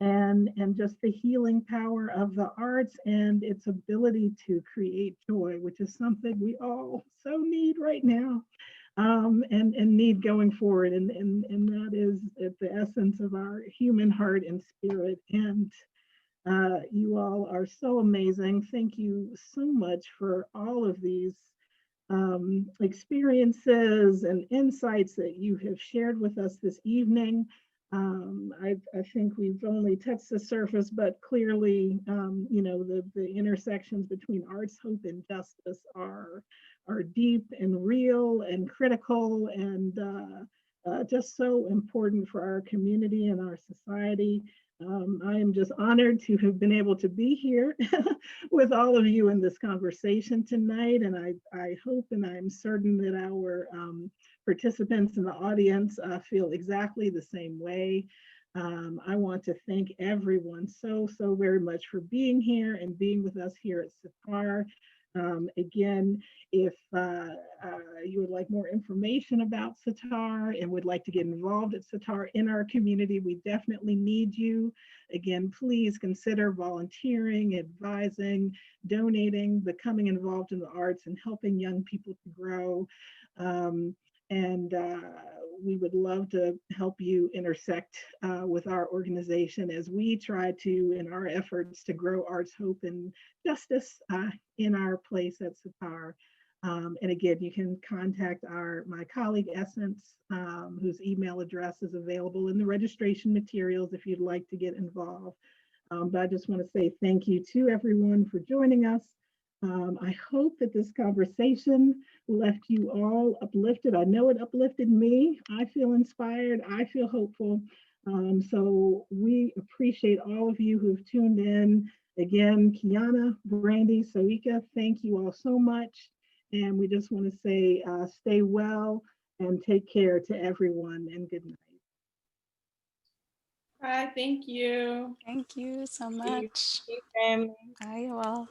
S12: and just the healing power of the arts and its ability to create joy, which is something we all so need right now, and need going forward. And that is at the essence of our human heart and spirit. And you all are so amazing. Thank you so much for all of these experiences and insights that you have shared with us this evening. I think we've only touched the surface, but clearly, the intersections between arts, hope, and justice are deep and real and critical and just so important for our community and our society. I am just honored to have been able to be here with all of you in this conversation tonight. And I hope and I'm certain that our participants in the audience feel exactly the same way. I want to thank everyone so very much for being here and being with us here at Sitar. Again, if you would like more information about Sitar and would like to get involved at Sitar in our community, we definitely need you. Again, please consider volunteering, advising, donating, becoming involved in the arts, and helping young people to grow. We would love to help you intersect with our organization as we try to, in our efforts to grow arts, hope, and justice in our place at Sitar. And again, you can contact my colleague Essence, whose email address is available in the registration materials if you'd like to get involved. But I just want to say thank you to everyone for joining us. I hope that this conversation left you all uplifted. I know it uplifted me. I feel inspired. I feel hopeful. So we appreciate all of you who've tuned in. Again, Keyonna, Brandi, Soyica, thank you all so much. And we just want to say stay well and take care to everyone, and good night.
S15: Bye, thank you.
S14: Thank you so much.
S13: Thank you, family.
S14: Bye, you all.